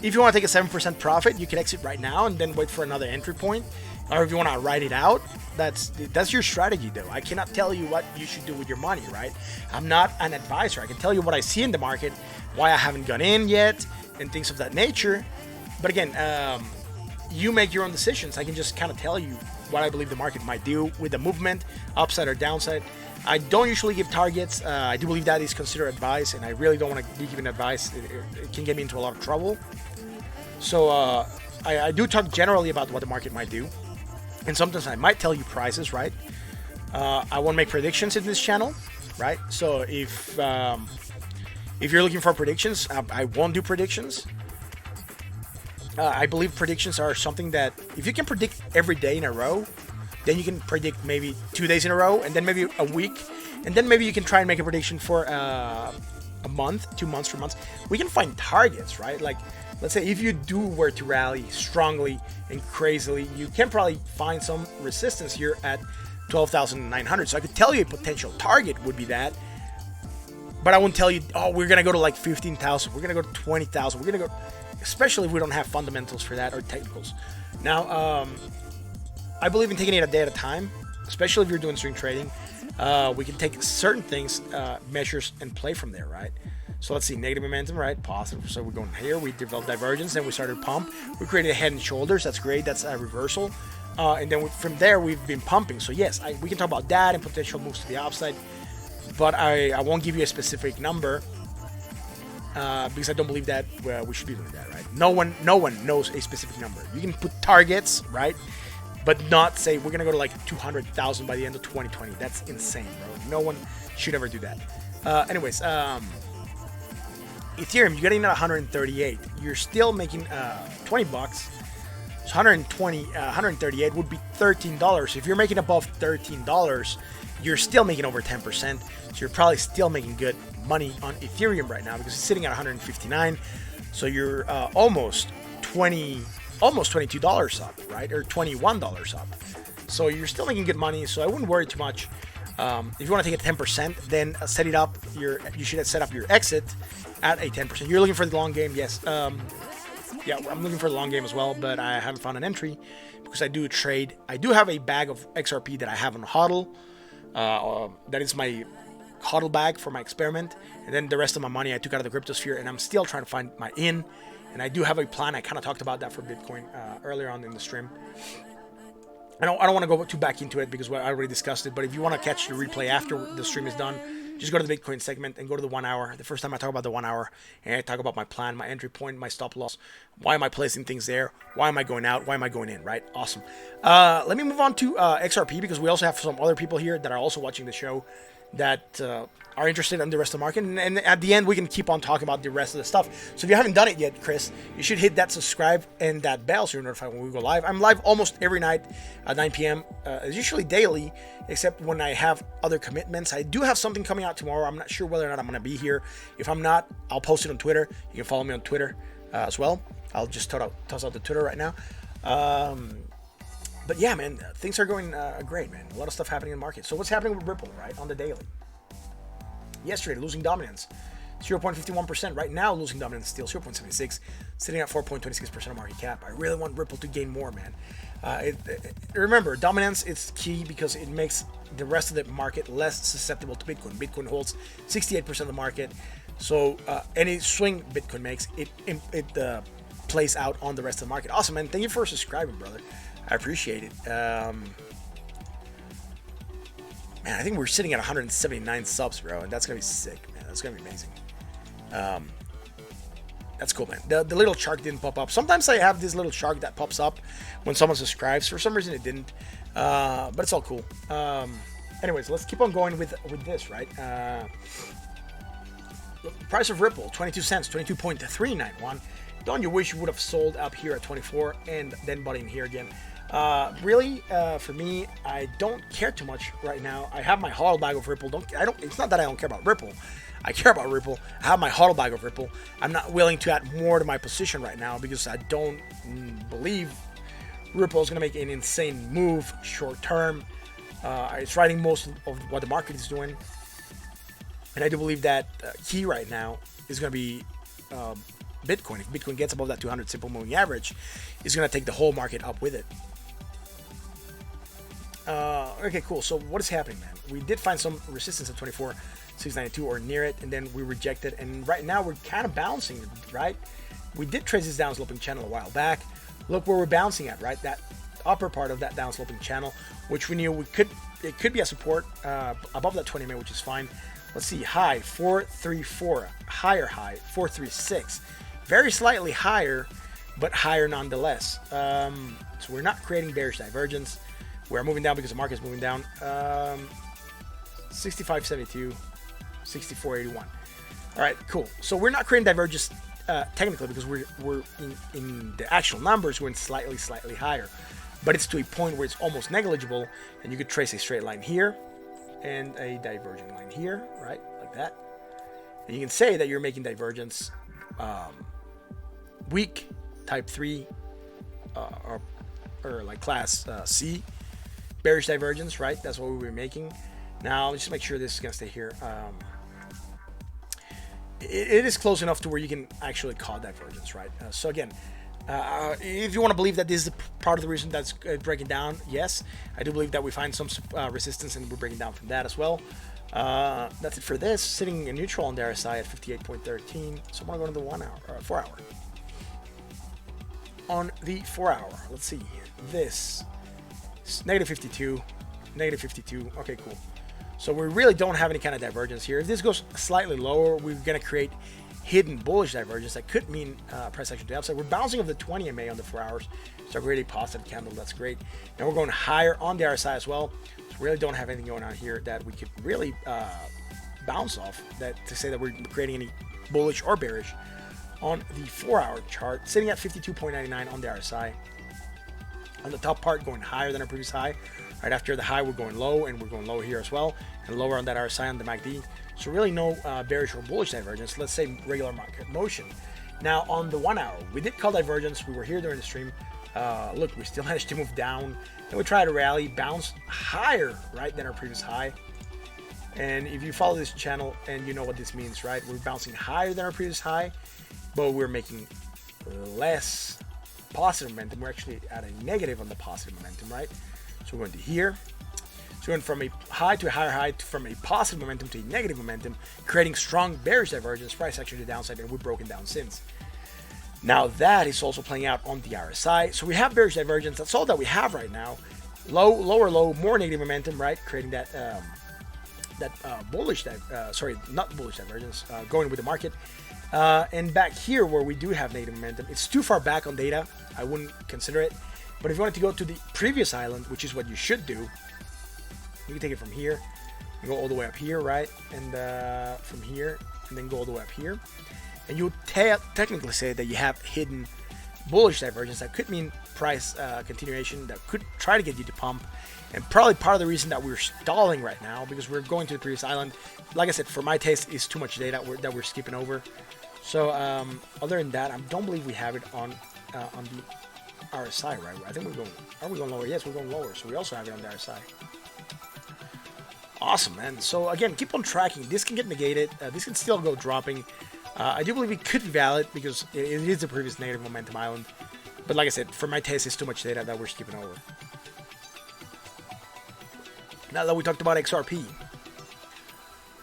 S1: if you want to take a 7% profit, you can exit right now and then wait for another entry point. Or if you want to ride it out, that's your strategy, though. I cannot tell you what you should do with your money, right? I'm not an advisor. I can tell you what I see in the market, why I haven't gone in yet, and things of that nature. But again, you make your own decisions. I can just kind of tell you what I believe the market might do with the movement, upside or downside. I don't usually give targets. I do believe that is considered advice, and I really don't want to be giving advice. It can get me into a lot of trouble. So I do talk generally about what the market might do, and sometimes I might tell you prices, right? I won't make predictions in this channel, right? So if you're looking for predictions, I won't do predictions. I believe predictions are something that if you can predict every day in a row, then you can predict maybe 2 days in a row, and then maybe a week, and then maybe you can try and make a prediction for a month, 2 months, 3 months. We can find targets, right? Like, let's say if you were to rally strongly and crazily, you can probably find some resistance here at 12,900. So I could tell you a potential target would be that, but I wouldn't tell you, oh, we're going to go to like 15,000. We're going to go to 20,000. We're going to go, especially if we don't have fundamentals for that or technicals. Now, I believe in taking it a day at a time, especially if you're doing swing trading. We can take certain things, measures, and play from there, right? So let's see, negative momentum, right? Positive. So we're going here. We developed divergence, then we started pump. We created a head and shoulders. That's great. That's a reversal. And then from there, we've been pumping. So yes, we can talk about that and potential moves to the upside, but I won't give you a specific number because I don't believe that we should be doing that, right? No one knows a specific number. You can put targets, right? But not say we're gonna go to like 200,000 by the end of 2020. That's insane, bro. No one should ever do that. Anyways, Ethereum, you're getting at 138. You're still making 20 bucks. So 138 would be $13. If you're making above $13, you're still making over 10%. So you're probably still making good money on Ethereum right now because it's sitting at 159. So you're almost $22 up, right? Or $21 up. So you're still making good money. So I wouldn't worry too much. If you want to take a 10%, then set it up. You should set up your exit at a 10%. You're looking for the long game, yes. Yeah, I'm looking for the long game as well, but I haven't found an entry because I do trade. I do have a bag of XRP that I have on HODL. That is my HODL bag for my experiment. And then the rest of my money I took out of the cryptosphere, and I'm still trying to find my in. And I do have a plan. I kind of talked about that for Bitcoin earlier on in the stream. I don't want to go too back into it because I already discussed it. But if you want to catch the replay after the stream is done, just go to the Bitcoin segment and go to the 1 hour. The first time I talk about the 1 hour, and I talk about my plan, my entry point, my stop loss. Why am I placing things there? Why am I going out? Why am I going in? Right? Awesome. Let me move on to XRP because we also have some other people here that are also watching the show. that are interested in the rest of the market. And at the end, we can keep on talking about the rest of the stuff. So if you haven't done it yet, Chris, you should hit that subscribe and that bell so you're notified when we go live. I'm live almost every night at 9 p.m. It's usually daily, except when I have other commitments. I do have something coming out tomorrow. I'm not sure whether or not I'm going to be here. If I'm not, I'll post it on Twitter. You can follow me on Twitter as well. I'll just toss out the Twitter right now. But yeah, man, things are going great, man. A lot of stuff happening in the market. So what's happening with Ripple, right, on the daily? Yesterday, losing dominance, 0.51%. Right now, losing dominance still 0.76, sitting at 4.26% of market cap. I really want Ripple to gain more, man. Remember, dominance is key because it makes the rest of the market less susceptible to Bitcoin. Bitcoin holds 68% of the market, so any swing Bitcoin makes, it plays out on the rest of the market. Awesome, man. Thank you for subscribing, brother. I appreciate it. Man, I think we're sitting at 179 subs, bro, and that's gonna be sick, man. That's gonna be amazing. That's cool, man. The little shark didn't pop up. Sometimes I have this little shark that pops up when someone subscribes. For some reason, it didn't, but it's all cool. Anyways, let's keep on going with this, right? Price of Ripple, 22 cents, 22.391. Don't you wish you would have sold up here at 24 and then bought in here again? Really, for me, I don't care too much right now. I have my hodl bag of Ripple. It's not that I don't care about Ripple. I care about Ripple. I have my hodl bag of Ripple. I'm not willing to add more to my position right now because I don't believe Ripple is going to make an insane move short term. It's riding most of what the market is doing. And I do believe that key right now is going to be Bitcoin. If Bitcoin gets above that 200 simple moving average, it's going to take the whole market up with it. Okay, cool. So what is happening, man? We did find some resistance at 24,692 or near it, and then we rejected. And right now we're kind of bouncing, right? We did trace this down sloping channel a while back. Look where we're bouncing at, right? That upper part of that down sloping channel, which we knew it could be a support above that 20 MA, which is fine. Let's see, high 434, higher high 436, very slightly higher, but higher nonetheless. So we're not creating bearish divergence. We're moving down because the market is moving down. 65.72, 64.81. All right, cool. So we're not creating divergence technically because we're in the actual numbers. We're in slightly higher, but it's to a point where it's almost negligible, and you could trace a straight line here and a divergent line here, right, like that. And you can say that you're making divergence weak, type 3, or like class C, bearish divergence, right? That's what we were making. Now, let's just make sure this is gonna stay here. It is close enough to where you can actually call divergence, right? So again, if you want to believe that this is part of the reason that's breaking down, yes, I do believe that we find some resistance and we're breaking down from that as well. That's it for this. Sitting in neutral on the RSI at 58.13. So I'm gonna go to the 1 hour, 4 hour. On the 4 hour, let's see. This negative 52, negative 52. Okay, cool. So we really don't have any kind of divergence here. If this goes slightly lower, we're gonna create hidden bullish divergence that could mean price action to the upside. We're bouncing off the 20 MA on the 4 hours. So a really positive candle. That's great. Now we're going higher on the RSI as well. So we really don't have anything going on here that we could really bounce off that to say that we're creating any bullish or bearish. On the 4 hour chart, sitting at 52.99 on the RSI. On the top part, going higher than our previous high. Right after the high, we're going low, and we're going low here as well, and lower on that RSI on the MACD. So really no bearish or bullish divergence. Let's say regular market motion. Now on the 1 hour, we did call divergence. We were here during the stream. Look, we still managed to move down, and we tried to rally, bounce higher, right, than our previous high. And if you follow this channel and you know what this means, right, we're bouncing higher than our previous high, but we're making less positive momentum. We're actually at a negative on the positive momentum, right? So we're going to here. So we're going from a high to a higher high, from a positive momentum to a negative momentum, creating strong bearish divergence, price action to the downside, and we've broken down since. Now that is also playing out on the RSI. So we have bearish divergence. That's all that we have right now. Low, lower low, more negative momentum, right? Creating that bullish, not bullish divergence, going with the market. And back here where we do have negative momentum, it's too far back on data. I wouldn't consider it. But if you wanted to go to the previous island, which is what you should do, you can take it from here. and go all the way up here, right? And from here, and then go all the way up here. And you would technically say that you have hidden bullish divergence. That could mean price continuation. That could try to get you to pump. And probably part of the reason that we're stalling right now, because we're going to the previous island. Like I said, for my taste, is too much data that we're skipping over. So other than that, I don't believe we have it on the RSI, right? I think we're going. Are we going lower? Yes, we're going lower. So we also have it on the RSI. Awesome, man. So again, keep on tracking. This can get negated. This can still go dropping. I do believe it could be valid because it is the previous negative momentum island. But like I said, for my taste, it's too much data that we're skipping over. Now that we talked about XRP,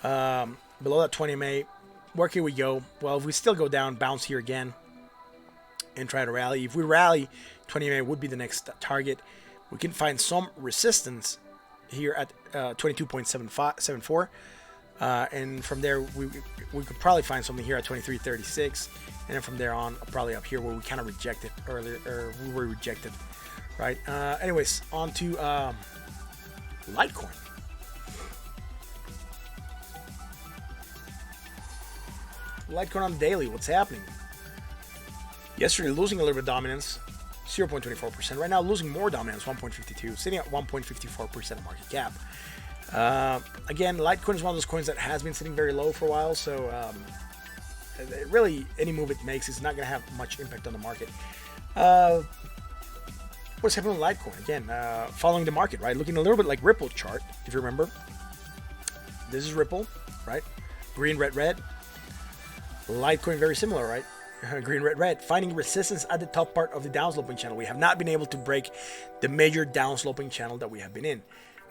S1: below that 20 MA, where can we go? Well, if we still go down, bounce here again, and try to rally. If we rally, 20 MA would be the next target. We can find some resistance here at 22.74, and from there we could probably find something here at 23.36, and then from there on probably up here where we kind of rejected earlier, or we were rejected, right? Anyways, on to Litecoin. Litecoin on the daily, what's happening? Yesterday losing a little bit of dominance, 0.24%. Right now losing more dominance, 1.52, sitting at 1.54% of market cap. Again, Litecoin is one of those coins that has been sitting very low for a while, so really any move it makes is not going to have much impact on the market. What's happening with Litecoin? Again, following the market, right? Looking a little bit like Ripple chart, if you remember. This is Ripple, right? Green, red, red. Litecoin very similar, right? Green, red, red. Finding resistance at the top part of the downsloping channel. We have not been able to break the major downsloping channel that we have been in.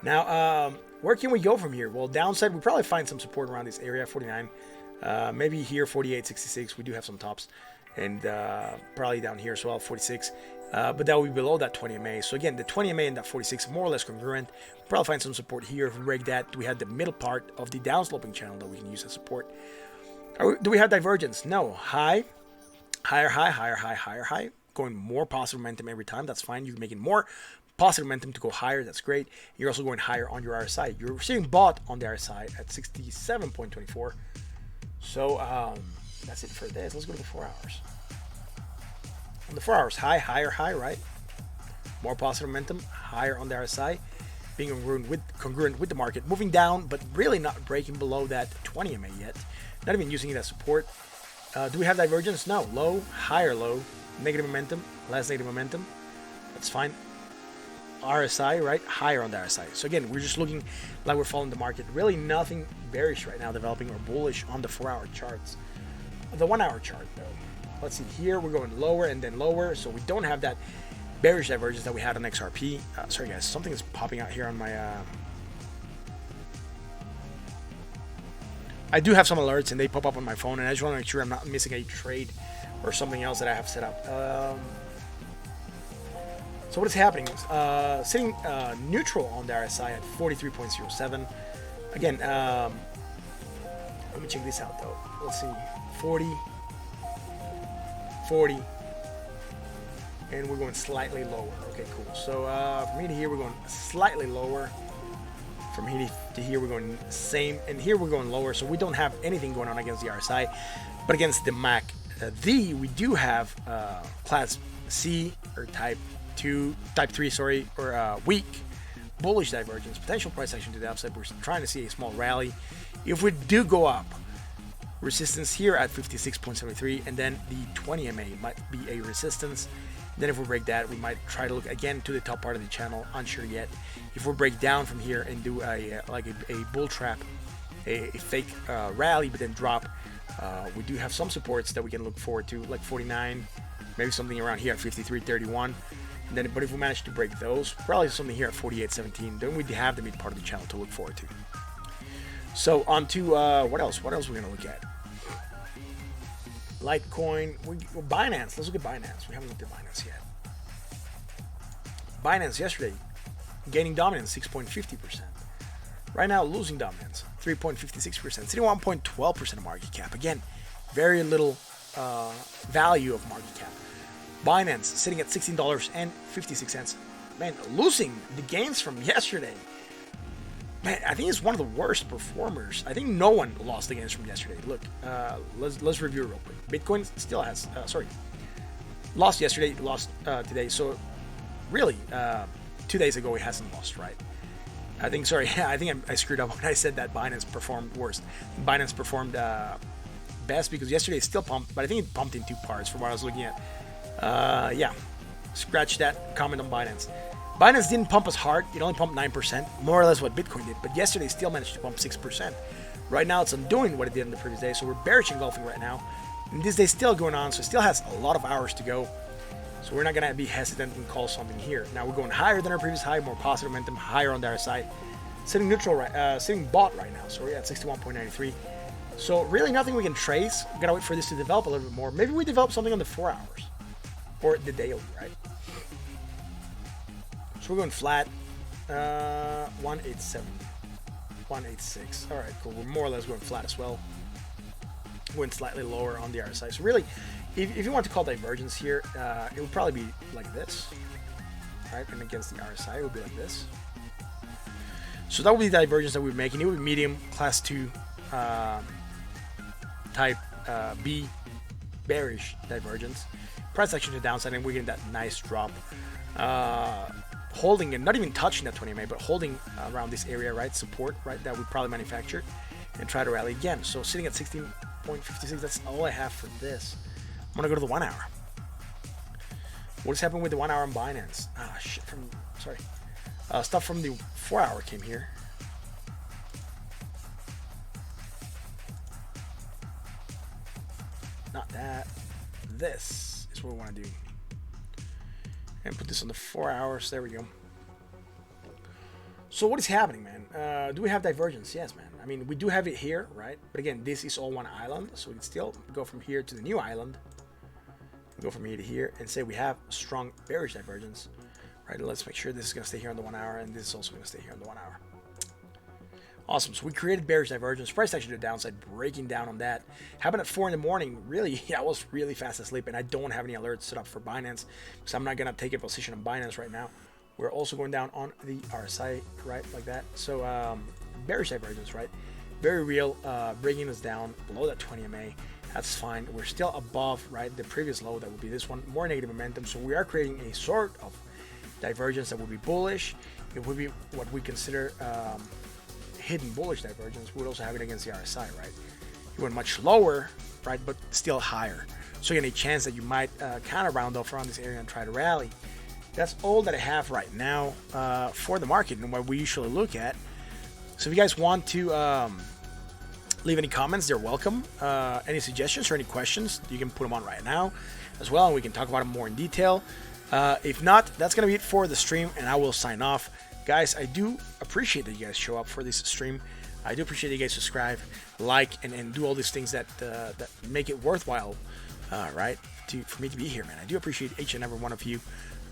S1: Now, where can we go from here? Well, downside, we probably find some support around this area, 49. Maybe here, 48.66. We do have some tops. And probably down here as well, 46. But that will be below that 20 MA. So again, the 20 MA and that 46 more or less congruent. We'll probably find some support here. If we break that, we have the middle part of the downsloping channel that we can use as support. Do we have divergence? No. High, higher, high, higher, high, higher, high. Going more positive momentum every time. That's fine. You're making more positive momentum to go higher. That's great. You're also going higher on your RSI. You're receiving bought on the RSI at 67.24. So that's it for this. Let's go to the 4 hours. On the 4 hours, high, higher, high, right? More positive momentum, higher on the RSI, being congruent with the market, moving down, but really not breaking below that 20 MA yet. Not even using it as support. Do we have divergence? No. Low, higher low, negative momentum, less negative momentum. That's fine. RSI, right? Higher on the RSI. So again, we're just looking like we're following the market. Really nothing bearish right now developing or bullish on the 4-hour charts. The 1-hour chart, though. Let's see, here we're going lower and then lower, so we don't have that bearish divergence that we had on XRP. Sorry guys, something is popping out here on my... I do have some alerts and they pop up on my phone, and I just want to make sure I'm not missing a trade or something else that I have set up. So what is happening? Sitting neutral on the RSI at 43.07. Again, let me check this out though. Let's see, 40, and we're going slightly lower. Okay, cool. So from here to here, we're going slightly lower. From here to here, we're going same, and here we're going lower. So we don't have anything going on against the RSI, but against the MACD, we do have Class C or Type 3, sorry, or weak bullish divergence, potential price action to the upside. We're trying to see a small rally. If we do go up, resistance here at 56.73, and then the 20 MA might be a resistance. Then if we break that, we might try to look again to the top part of the channel, unsure yet. If we break down from here and do a bull trap, a fake rally, but then drop, we do have some supports that we can look forward to, like 49, maybe something around here at 53.31. And then, but if we manage to break those, probably something here at 48.17, then we have the mid part of the channel to look forward to. So on to what else? What else are we gonna look at? Litecoin, Binance. Let's look at Binance. We haven't looked at Binance yet. Binance yesterday gaining dominance 6.50%. Right now losing dominance 3.56%. Sitting 1.12% of market cap. Again, very little value of market cap. Binance sitting at $16.56. Man, losing the gains from yesterday. Man, I think it's one of the worst performers. I think no one lost against from yesterday. Look, let's review real quick. Bitcoin still has, lost yesterday, lost today. So really, 2 days ago it hasn't lost, right? I think I screwed up when I said that Binance performed worst. Binance performed best because yesterday it still pumped, but I think it pumped in two parts from what I was looking at. Yeah, scratch that comment on Binance. Binance didn't pump as hard. It only pumped 9%, more or less what Bitcoin did. But yesterday still managed to pump 6%. Right now it's undoing what it did in the previous day. So we're bearish engulfing right now. And this day's still going on, so it still has a lot of hours to go. So we're not going to be hesitant and call something here. Now we're going higher than our previous high, more positive momentum, higher on the other side. Sitting neutral, sitting bought right now. So we're at 61.93. So really nothing we can trace. We gotta wait for this to develop a little bit more. Maybe we develop something on the 4 hours or the daily, right? So we're going flat, 187, 186. All right, cool. We're more or less going flat as well. Went slightly lower on the RSI. So really, if you want to call divergence here, it would probably be like this, right? And against the RSI, it would be like this. So that would be the divergence that we're making. It would be medium, class 2, type B, bearish divergence. Price action to the downside, and we're getting that nice drop. Holding and not even touching that 20 MA, but holding around this area, right? Support, right? That we probably manufactured and try to rally again. So sitting at 16.56, that's all I have for this. I'm gonna go to the 1 hour. What has happened with the 1 hour on Binance? Ah, shit. Stuff from the 4 hour came here. Not that. This is what we want to do. And put this on the 4 hours. There we go. So what is happening, man? Do we have divergence? Yes, man. I mean, we do have it here, right? But again, this is all one island. So we can still go from here to the new island. Go from here to here and say we have strong bearish divergence. Right, let's make sure this is going to stay here on the 1 hour, and this is also going to stay here on the 1 hour. Awesome. So we created bearish divergence. Price action to the downside, breaking down on that. Happened at 4 in the morning. Really, I was really fast asleep, and I don't have any alerts set up for Binance, because I'm not going to take a position on Binance right now. We're also going down on the RSI, right, like that. So bearish divergence, right? Very real, bringing us down below that 20 MA. That's fine. We're still above, right, the previous low. That would be this one. More negative momentum. So we are creating a sort of divergence that would be bullish. It would be what we consider hidden bullish divergence. We would also have it against the RSI, right? It went much lower, right, but still higher. So again, a chance that you might kind of round off around this area and try to rally. That's all that I have right now for the market and what we usually look at. So if you guys want to leave any comments, they're welcome. Any suggestions or any questions, you can put them on right now as well, and we can talk about them more in detail. If not, that's going to be it for the stream, and I will sign off. Guys, I do appreciate that you guys show up for this stream. I do appreciate that you guys subscribe, like, and do all these things that make it worthwhile, right, for me to be here, man. I do appreciate each and every one of you.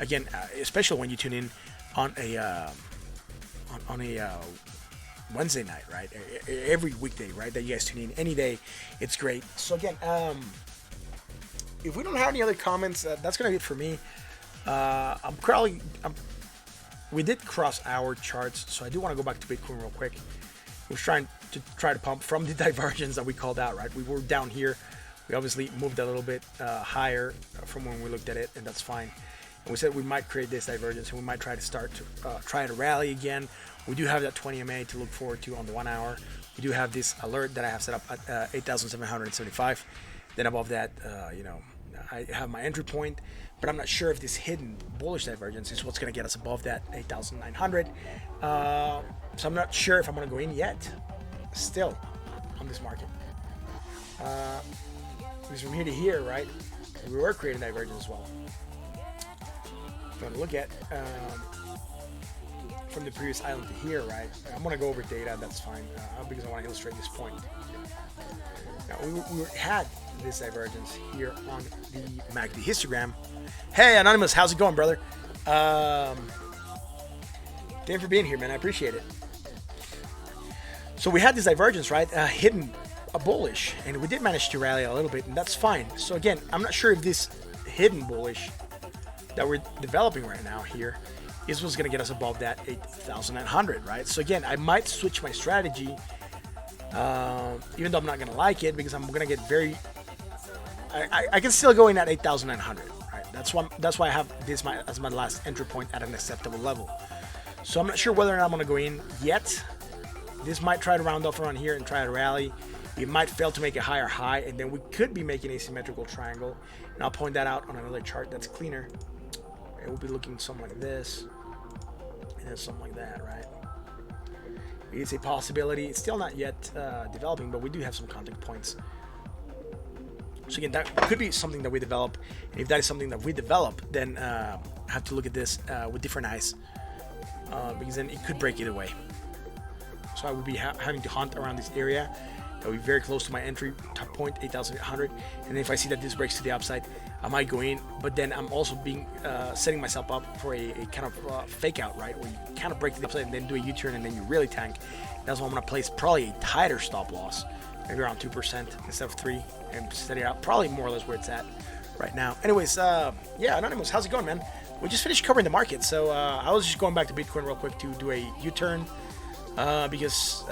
S1: Again, especially when you tune in on a Wednesday night, right? Every weekday, right? That you guys tune in any day. It's great. So again, if we don't have any other comments, that's going to be it for me. We did cross our charts, so I do want to go back to Bitcoin real quick. We're trying to pump from the divergence that we called out, right? We were down here. We obviously moved a little bit higher from when we looked at it, and that's fine. And we said we might create this divergence, and we might try to rally again. We do have that 20 MA to look forward to on the 1 hour. We do have this alert that I have set up at 8,775. Then above that, I have my entry point, but I'm not sure if this hidden bullish divergence is what's going to get us above that 8,900. So I'm not sure if I'm going to go in yet, still, on this market. Because from here to here, right, we were creating divergence as well. If you want to look at from the previous island to here, right, I'm going to go over data, that's fine, because I want to illustrate this point. Now, we had this divergence here on the MACD histogram. Hey, Anonymous, how's it going, brother? Thanks for being here, man. I appreciate it. So we had this divergence, right? Hidden bullish, and we did manage to rally a little bit, and that's fine. So again, I'm not sure if this hidden bullish that we're developing right now here is what's going to get us above that 8,900, right? So again, I might switch my strategy, even though I'm not going to like it, because I'm going to get very... I can still go in at 8,900, right? That's why I have this as my last entry point at an acceptable level. So I'm not sure whether or not I'm going to go in yet. This might try to round off around here and try to rally. It might fail to make a higher high, and then we could be making a symmetrical triangle. And I'll point that out on another chart that's cleaner. It will be looking something like this, and then something like that, right? It's a possibility. It's still not yet developing, but we do have some contact points. So again, that could be something that we develop. And if that is something that we develop, then I have to look at this with different eyes, because then it could break either way. So I would be having to hunt around this area. That would be very close to my entry top point, 8,800. And then if I see that this breaks to the upside, I might go in. But then I'm also setting myself up for a kind of fake out, right? Where you kind of break to the upside and then do a U-turn and then you really tank. That's why I'm going to place probably a tighter stop loss, maybe around 2% instead of 3%, and steady it out. Probably more or less where it's at right now. Anyways, yeah, Anonymous, how's it going, man? We just finished covering the market. So I was just going back to Bitcoin real quick to do a U-turn. Because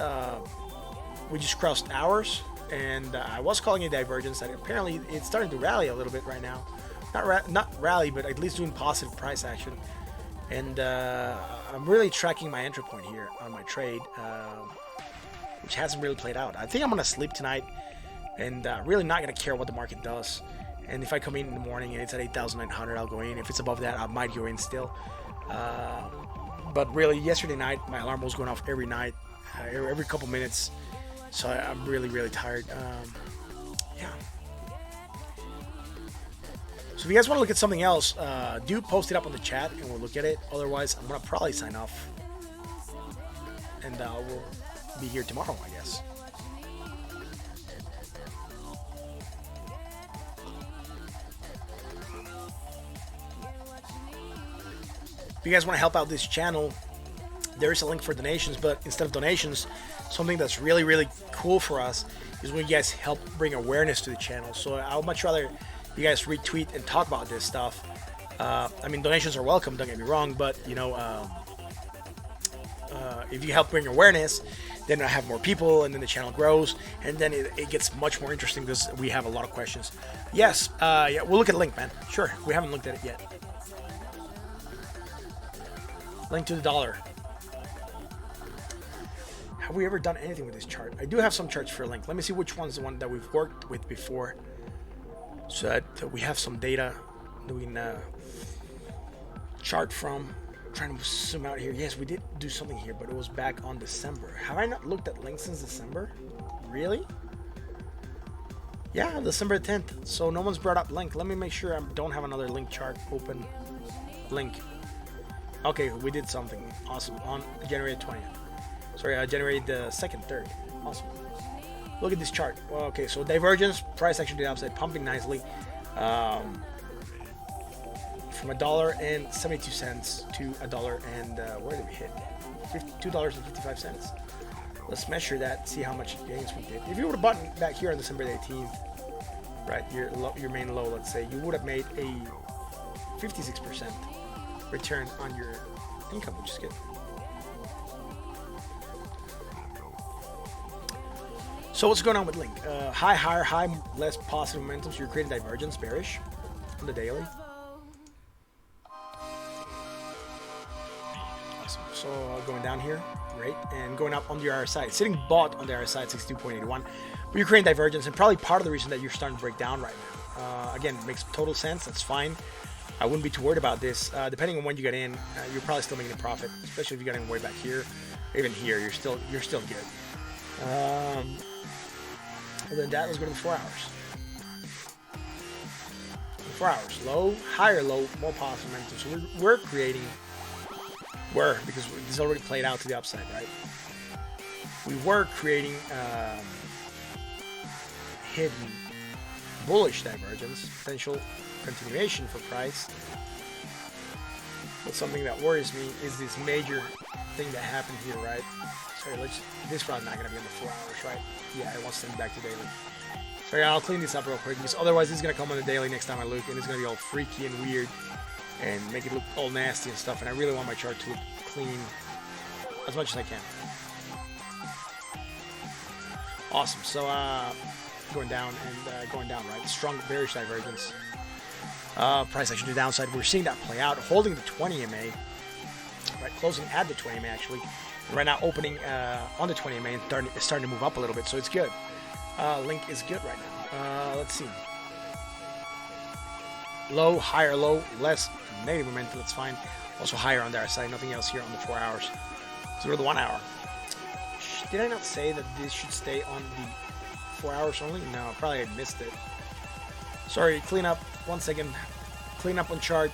S1: we just crossed hours, and I was calling it divergence. And apparently, it's starting to rally a little bit right now. Not rally, but at least doing positive price action. And I'm really tracking my entry point here on my trade, which hasn't really played out. I think I'm gonna sleep tonight, and really not gonna care what the market does. And if I come in the morning and it's at 8,900, I'll go in. If it's above that, I might go in still. But really, yesterday night, my alarm was going off every night, every couple minutes. So I'm really, really tired. Yeah. So if you guys want to look at something else, do post it up on the chat and we'll look at it. Otherwise, I'm going to probably sign off. And we'll be here tomorrow, I guess. If you guys want to help out this channel, there is a link for donations, but instead of donations, something that's really, really cool for us is when you guys help bring awareness to the channel. So I would much rather you guys retweet and talk about this stuff. I mean, donations are welcome, don't get me wrong, but you know, if you help bring awareness, then I have more people, and then the channel grows, and then it gets much more interesting because we have a lot of questions. Yes, yeah, we'll look at the link, man. Sure, we haven't looked at it yet. Link to the dollar. Have we ever done anything with this chart? I do have some charts for a link. Let me see which one's the one that we've worked with before, so that we have some data that we can chart from. I'm trying to zoom out here. Yes, we did do something here, but it was back on December. Have I not looked at links since December? Really? Yeah, December 10th. So no one's brought up link. Let me make sure I don't have another link chart open. Link. Okay, we did something awesome on January 20th. Sorry, January the 2nd, 3rd. Awesome. Look at this chart. Well, okay, so divergence, price action to the upside, pumping nicely. From $1.72 to $1 and where did we hit? $2.55. Let's measure that, see how much gains we did. If you would have bought back here on December the 18th, right, your main low, let's say, you would have made a 56% return on your income, which is good. So what's going on with Link? High, higher, high, less positive momentum. So you're creating divergence, bearish on the daily. Awesome. So going down here, great, and going up on the RSI. It's sitting bought on the RSI at 62.81. But you're creating divergence, and probably part of the reason that you're starting to break down right now. Again, it makes total sense. That's fine. I wouldn't be too worried about this. Depending on when you get in, you're probably still making a profit, especially if you got in way back here, even here. You're still good. And then that, let's go to the 4 hours. 4 hours, low, higher low, more positive momentum. So we're creating, because this already played out to the upside, right? We were creating hidden bullish divergence, potential continuation for price. But something that worries me is this major thing that happened here, right? Sorry, this probably not going to be on the 4 hours, right? Yeah, it wants to send back to daily. So yeah, I'll clean this up real quick, because otherwise this is going to come on the daily next time I look, and it's going to be all freaky and weird. and make it look all nasty and stuff. And I really want my chart to look clean as much as I can. Awesome. So going down and going down, right? Strong bearish divergence. Price action to the downside. We're seeing that play out, holding the 20 MA, right? Closing at the 20 MA actually. And right now opening on the 20 MA and starting to move up a little bit. So it's good. Link is good right now. Let's see. Low, higher, low, less negative momentum. That's fine. Also higher on the other side. Nothing else here on the 4 hours. So we're the 1 hour. Did I not say that this should stay on the 4 hours only? No, probably I missed it. Sorry, clean up. 1 second. Clean up on chart.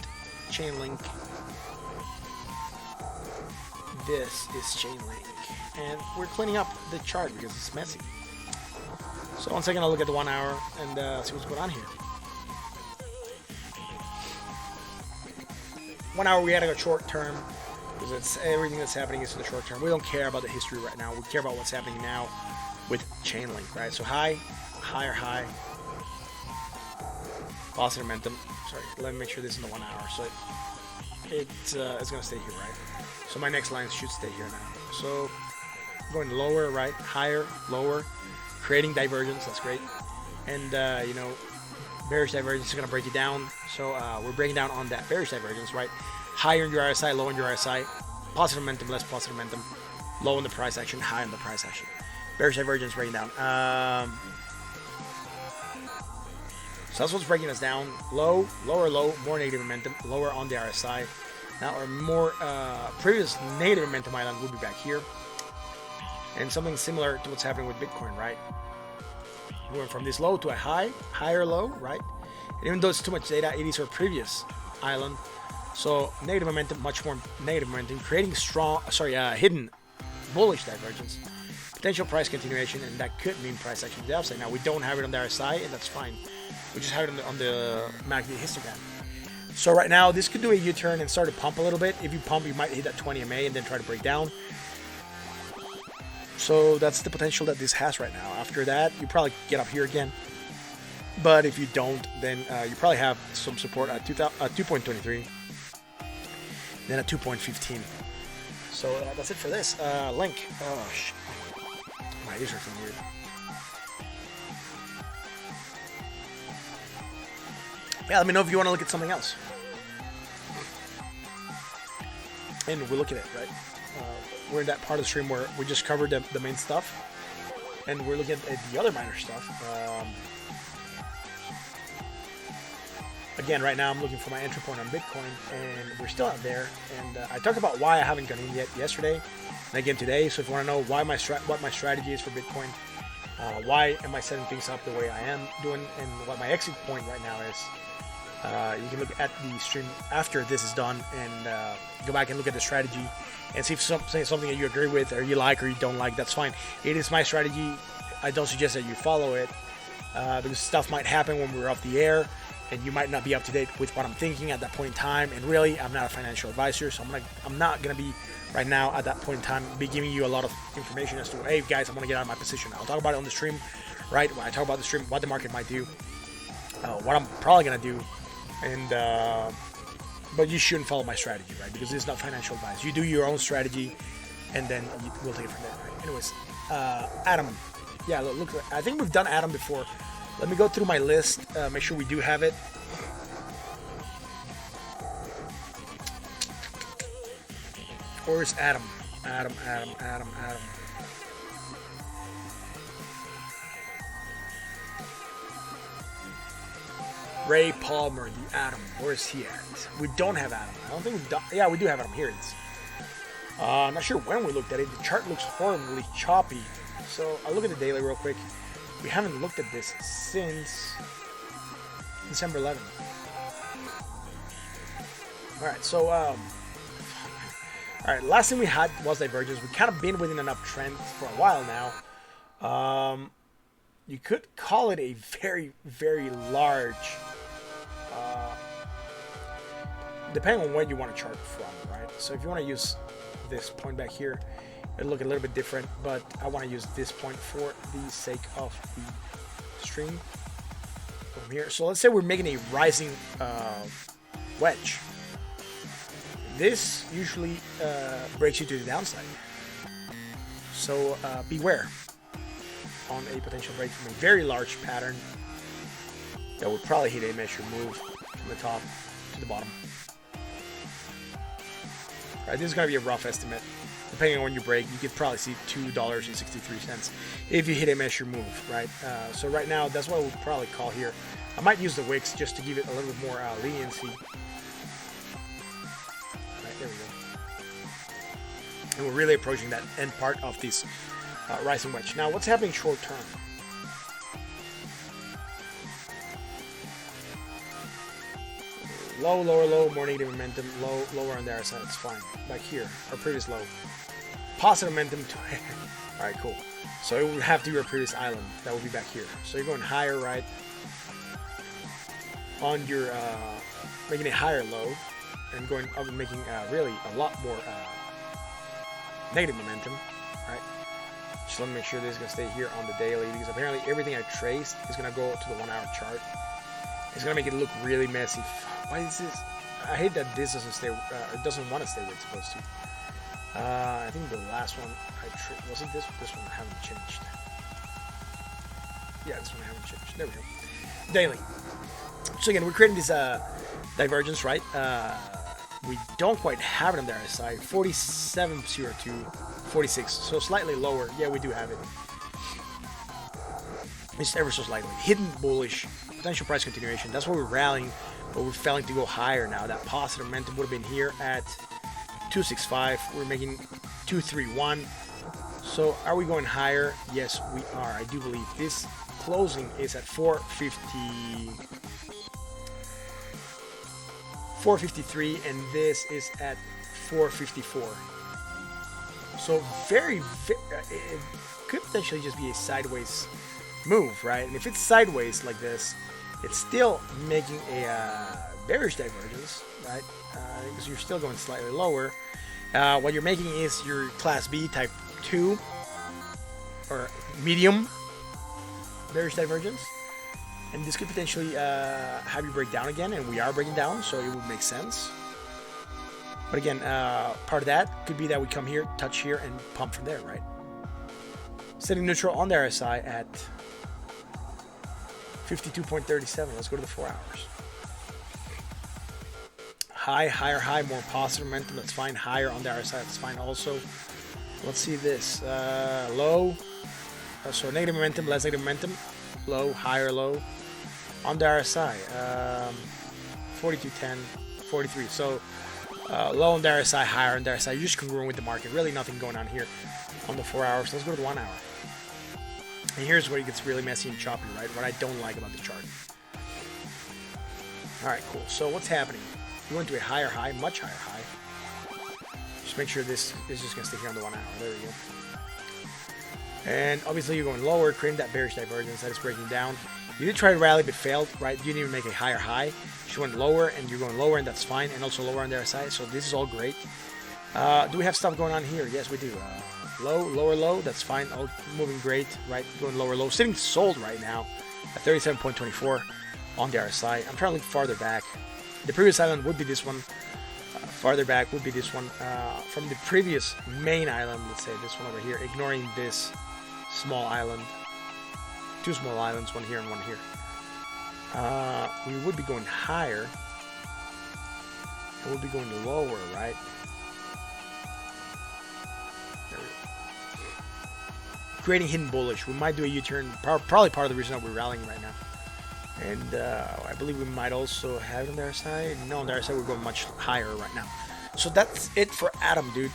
S1: Chain link. This is chain link. And we're cleaning up the chart because it's messy. So 1 second, I'll look at the 1 hour and see what's going on here. 1 hour, we had to go short term. Because it's everything that's happening is in the short term. We don't care about the history right now. We care about what's happening now with chain link, right? So high, higher high, positive momentum. Sorry, let me make sure this is in the 1 hour. So it's going to stay here, right? So my next line should stay here now. So going lower, right? Higher, lower, creating divergence. That's great. And you know, bearish divergence is going to break it down. So we're breaking down on that bearish divergence, right? Higher in your RSI, low in your RSI, positive momentum, less positive momentum, low in the price action, high in the price action. Bearish divergence breaking down. So that's what's breaking us down. Low, lower low, more negative momentum, lower on the RSI. Now our more previous negative momentum island will be back here. And something similar to what's happening with Bitcoin, right? We went from this low to a high, higher low, right? And even though it's too much data, it is our previous island. So negative momentum, much more negative momentum, creating hidden bullish divergence, potential price continuation, and that could mean price action to the upside. Now we don't have it on the RSI, and that's fine. We just have it on the MACD histogram. So right now this could do a U-turn and start to pump a little bit. If you pump, you might hit that 20 MA and then try to break down. So that's the potential that this has right now. After that, you probably get up here again. But if you don't, then you probably have some support at 2.23. Then at 2.15. So that's it for this. Link. Oh, shit. My ears are feeling weird. Yeah, let me know if you want to look at something else. And we'll look at it, right? We're in that part of the stream where we just covered the main stuff. And we're looking at the other minor stuff. Again, right now I'm looking for my entry point on Bitcoin, and we're still out there. And I talked about why I haven't gone in yet yesterday, and again today. So if you want to know why what my strategy is for Bitcoin, why am I setting things up the way I am doing, and what my exit point right now is, you can look at the stream after this is done and go back and look at the strategy and see if something that you agree with or you like or you don't like. That's fine. It is my strategy. I don't suggest that you follow it because stuff might happen when we're off the air. And you might not be up to date with what I'm thinking at that point in time. And really, I'm not a financial advisor, so I'm not gonna be right now at that point in time be giving you a lot of information as to, hey guys, I'm gonna get out of my position. I'll talk about it on the stream, right? When I talk about the stream, what the market might do, what I'm probably gonna do, and but you shouldn't follow my strategy, right? Because it's not financial advice. You do your own strategy, and then we'll take it from there. Right? Anyways, Adam, yeah, look, I think we've done Adam before. Let me go through my list, make sure we do have it. Where's Adam? Adam. Ray Palmer, the Adam. Where's he at? We don't have Adam. I don't think we've done. Yeah, we do have Adam. Here it is. I'm not sure when we looked at it. The chart looks horribly choppy. So I'll look at the daily real quick. We haven't looked at this since December 11th. Alright, so, alright, last thing we had was divergence. We've kind of been within an uptrend for a while now. You could call it a very, very large, depending on where you want to chart from, right? So if you want to use this point back here, it'll look a little bit different, but I want to use this point for the sake of the stream from here. So let's say we're making a rising wedge, this usually breaks you to the downside. So beware on a potential break from a very large pattern that would probably hit a measure move from the top to the bottom. Right, this is going to be a rough estimate. Depending on when you break, you could probably see $2.63 if you hit a measure move, right? So right now, that's what I would probably call here. I might use the wicks just to give it a little bit more leniency. Right, there we go. And we're really approaching that end part of this rising wedge. Now, what's happening short term? Low, lower, low, more negative momentum, low, lower on the other side, it's fine. Back here, our previous low. Positive momentum, alright, cool. So it would have to be our previous island, that would be back here. So you're going higher, right? On your, making a higher low, and going up and making really a lot more negative momentum, right? Just let me make sure this is going to stay here on the daily, because apparently everything I traced is going to go to the 1 hour chart. It's going to make it look really messy. Why is this? I hate that this doesn't stay, it doesn't want to stay where it's supposed to. I think the last one, was it this? This one I haven't changed. Yeah, this one I haven't changed. There we go. Daily. So again, we're creating this divergence, right? We don't quite have it on the other side. 47.02, 46, so slightly lower. Yeah, we do have it. It's ever so slightly. Hidden bullish, potential price continuation. That's why we're rallying, but we're failing to go higher now. That positive momentum would have been here at 265. We're making 231. So are we going higher? Yes, we are. I do believe this closing is at 453, and this is at 454. So it could potentially just be a sideways move, right? And if it's sideways like this, it's still making a bearish divergence, right? Because you're still going slightly lower. What you're making is your class B type 2 or medium bearish divergence, and this could potentially have you break down again, and we are breaking down, so it would make sense. But again, part of that could be that we come here, touch here, and pump from there, right? Setting neutral on the RSI at 52.37. Let's go to the 4 hours. High, higher, high, more positive momentum. That's fine. Higher on the RSI. That's fine also. Let's see this. Low. So negative momentum, less negative momentum. Low, higher, low. On the RSI. 42.10, 43. So low on the RSI, higher on the RSI. You're just congruent with the market. Really nothing going on here on the 4 hours. Let's go to the 1 hour. And here's where it gets really messy and choppy, right? What I don't like about the chart. Alright, cool. So what's happening? We went to a higher high, much higher high. Just make sure this is just going to stay here on the 1 hour. There we go. And obviously you're going lower, creating that bearish divergence that is breaking down. You did try to rally but failed, right? You didn't even make a higher high. You went lower and you're going lower, and that's fine. And also lower on the other side. So this is all great. Do we have stuff going on here? Yes, we do. Low, lower, low. That's fine. All moving great, right? Going lower, low. Sitting sold right now at 37.24 on the RSI. I'm trying to look farther back. The previous island would be this one. Farther back would be this one. From the previous main island, let's say this one over here, ignoring this small island. Two small islands, one here and one here. We would be going higher. And we'll be going lower, right? There we go. Creating hidden bullish. We might do a U-turn. Probably part of the reason that we're rallying right now. And I believe we might also have it on their side. No, on their side we're going much higher right now. So that's it for Atom, dude.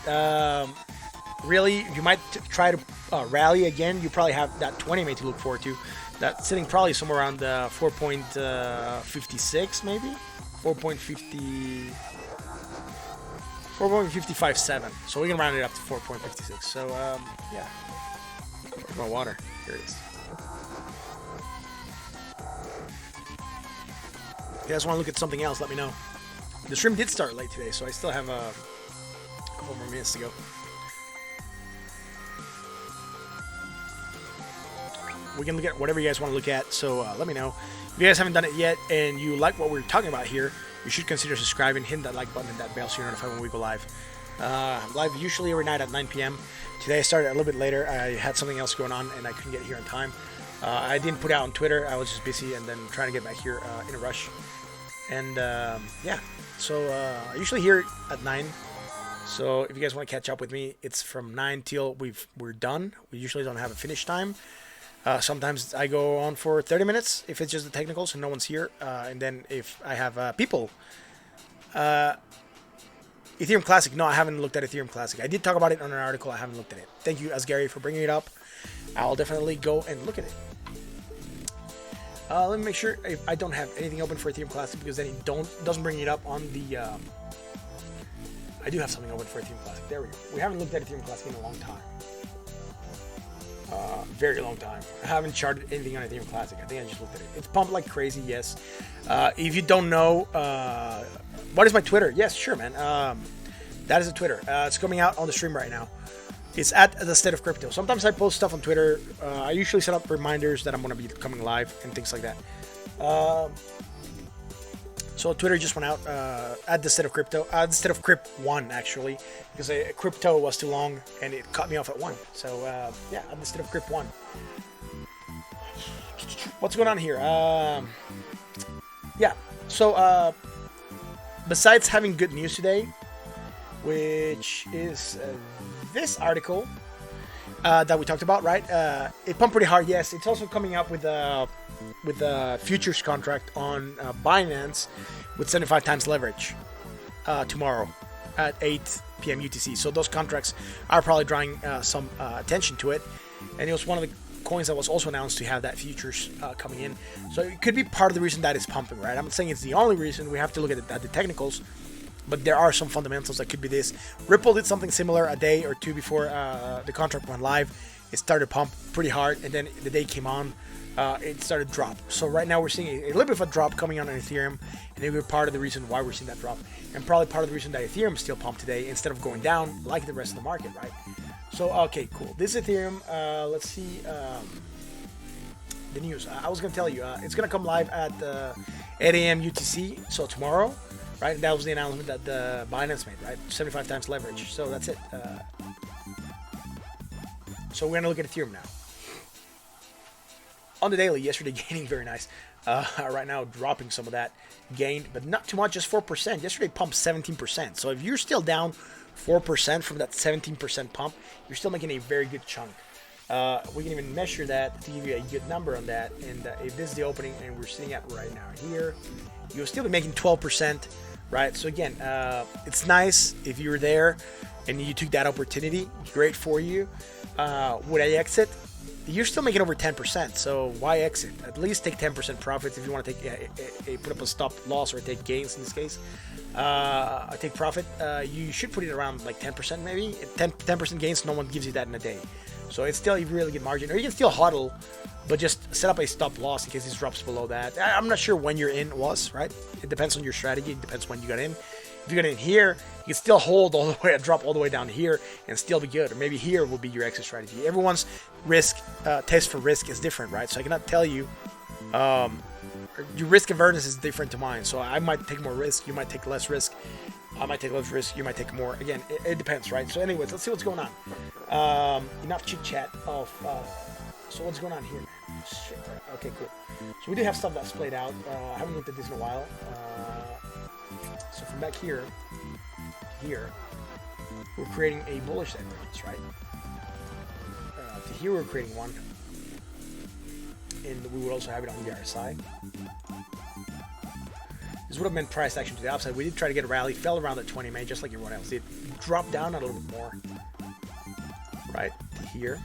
S1: Really, you might try to rally again. You probably have that 20 MA to look forward to. That's sitting probably somewhere around 4.56 maybe? 4.557. So we can round it up to 4.56. So, yeah. Where's my water? Here it is. If you guys want to look at something else, let me know. The stream did start late today, so I still have a couple more minutes to go. We can look at whatever you guys want to look at, so let me know. If you guys haven't done it yet and you like what we're talking about here, you should consider subscribing, hit that like button and that bell so you're notified when we go live. Live usually every night at 9 p.m. Today I started a little bit later. I had something else going on and I couldn't get here in time. I didn't put it out on Twitter. I was just busy and then trying to get back here in a rush. And yeah, so I usually here at 9. So if you guys want to catch up with me, it's from 9 till we're done. We usually don't have a finish time. Sometimes I go on for 30 minutes if it's just the technicals and no one's here. And then if I have people... Ethereum Classic. No, I haven't looked at Ethereum Classic. I did talk about it on an article. I haven't looked at it. Thank you, Asgary, for bringing it up. I'll definitely go and look at it. Let me make sure I don't have anything open for Ethereum Classic because then it doesn't bring it up on the... I do have something open for Ethereum Classic. There we go. We haven't looked at Ethereum Classic in a long time. Very long time. I haven't charted anything on Ethereum Classic. I think I just looked at it. It's pumped like crazy, yes. If you don't know... what is my Twitter? Yes, sure, man. That is a Twitter. It's coming out on the stream right now. It's at the State of Crypto. Sometimes I post stuff on Twitter. I usually set up reminders that I'm going to be coming live and things like that. So Twitter just went out at the State of Crypto. Instead of Crypt1, actually. Because Crypto was too long and it cut me off at 1. So, yeah, at the State of Crypt1. What's going on here? Yeah, so... besides having good news today, which is this article that we talked about, right? It pumped pretty hard. Yes, it's also coming up with a futures contract on Binance with 75 times leverage tomorrow at 8 p.m. UTC. So those contracts are probably drawing some attention to it, and it was one of the coins that was also announced to have that futures coming in. So it could be part of the reason that it's pumping, right? I'm not saying it's the only reason. We have to look at the technicals, but there are some fundamentals that could be this. Ripple did something similar a day or two before the contract went live. It started to pump pretty hard, and then the day came on, it started to drop. So right now we're seeing a little bit of a drop coming on Ethereum, and it will be part of the reason why we're seeing that drop, and probably part of the reason that Ethereum is still pumped today instead of going down like the rest of the market, right? So, okay, cool. This is Ethereum. Let's see the news. I was going to tell you, it's going to come live at 8 a.m. UTC, so tomorrow, right? And that was the announcement that the Binance made, right? 75 times leverage. So that's it. So we're going to look at Ethereum now. On the daily, yesterday gaining very nice. Right now dropping some of that gain, but not too much, just 4%. Yesterday pumped 17%. So if you're still down 4% from that 17% pump, you're still making a very good chunk. We can even measure that to give you a good number on that. And if this is the opening and we're sitting at right now here, you'll still be making 12%, right? So again, it's nice if you were there and you took that opportunity. Great for you. Would I exit? You're still making over 10%, so why exit? At least take 10% profits if you want to take put up a stop loss or take gains in this case. Take profit. You should put it around like 10% maybe. 10% gains, no one gives you that in a day. So it's still a really good margin. Or you can still hodl, but just set up a stop loss in case this drops below that. I'm not sure when your in was, right? It depends on your strategy. It depends when you got in. If you got in here, you can still hold all the way, drop all the way down here and still be good. Or maybe here will be your exit strategy. Everyone's risk, test for risk is different, right? So I cannot tell you, your risk aversion is different to mine. So I might take more risk. You might take less risk. I might take less risk. You might take more. Again, it depends, right? So anyways, let's see what's going on. Enough chit chat of, so what's going on here, man? Shit, right? Okay, cool. So we do have stuff that's played out. I haven't looked at this in a while. So from back here, we're creating a bullish divergence, right? To here we're creating one, and we would also have it on the RSI. This would have been price action to the upside. We did try to get a rally, fell around at 20 MA, just like everyone else did. Dropped down a little bit more, right here,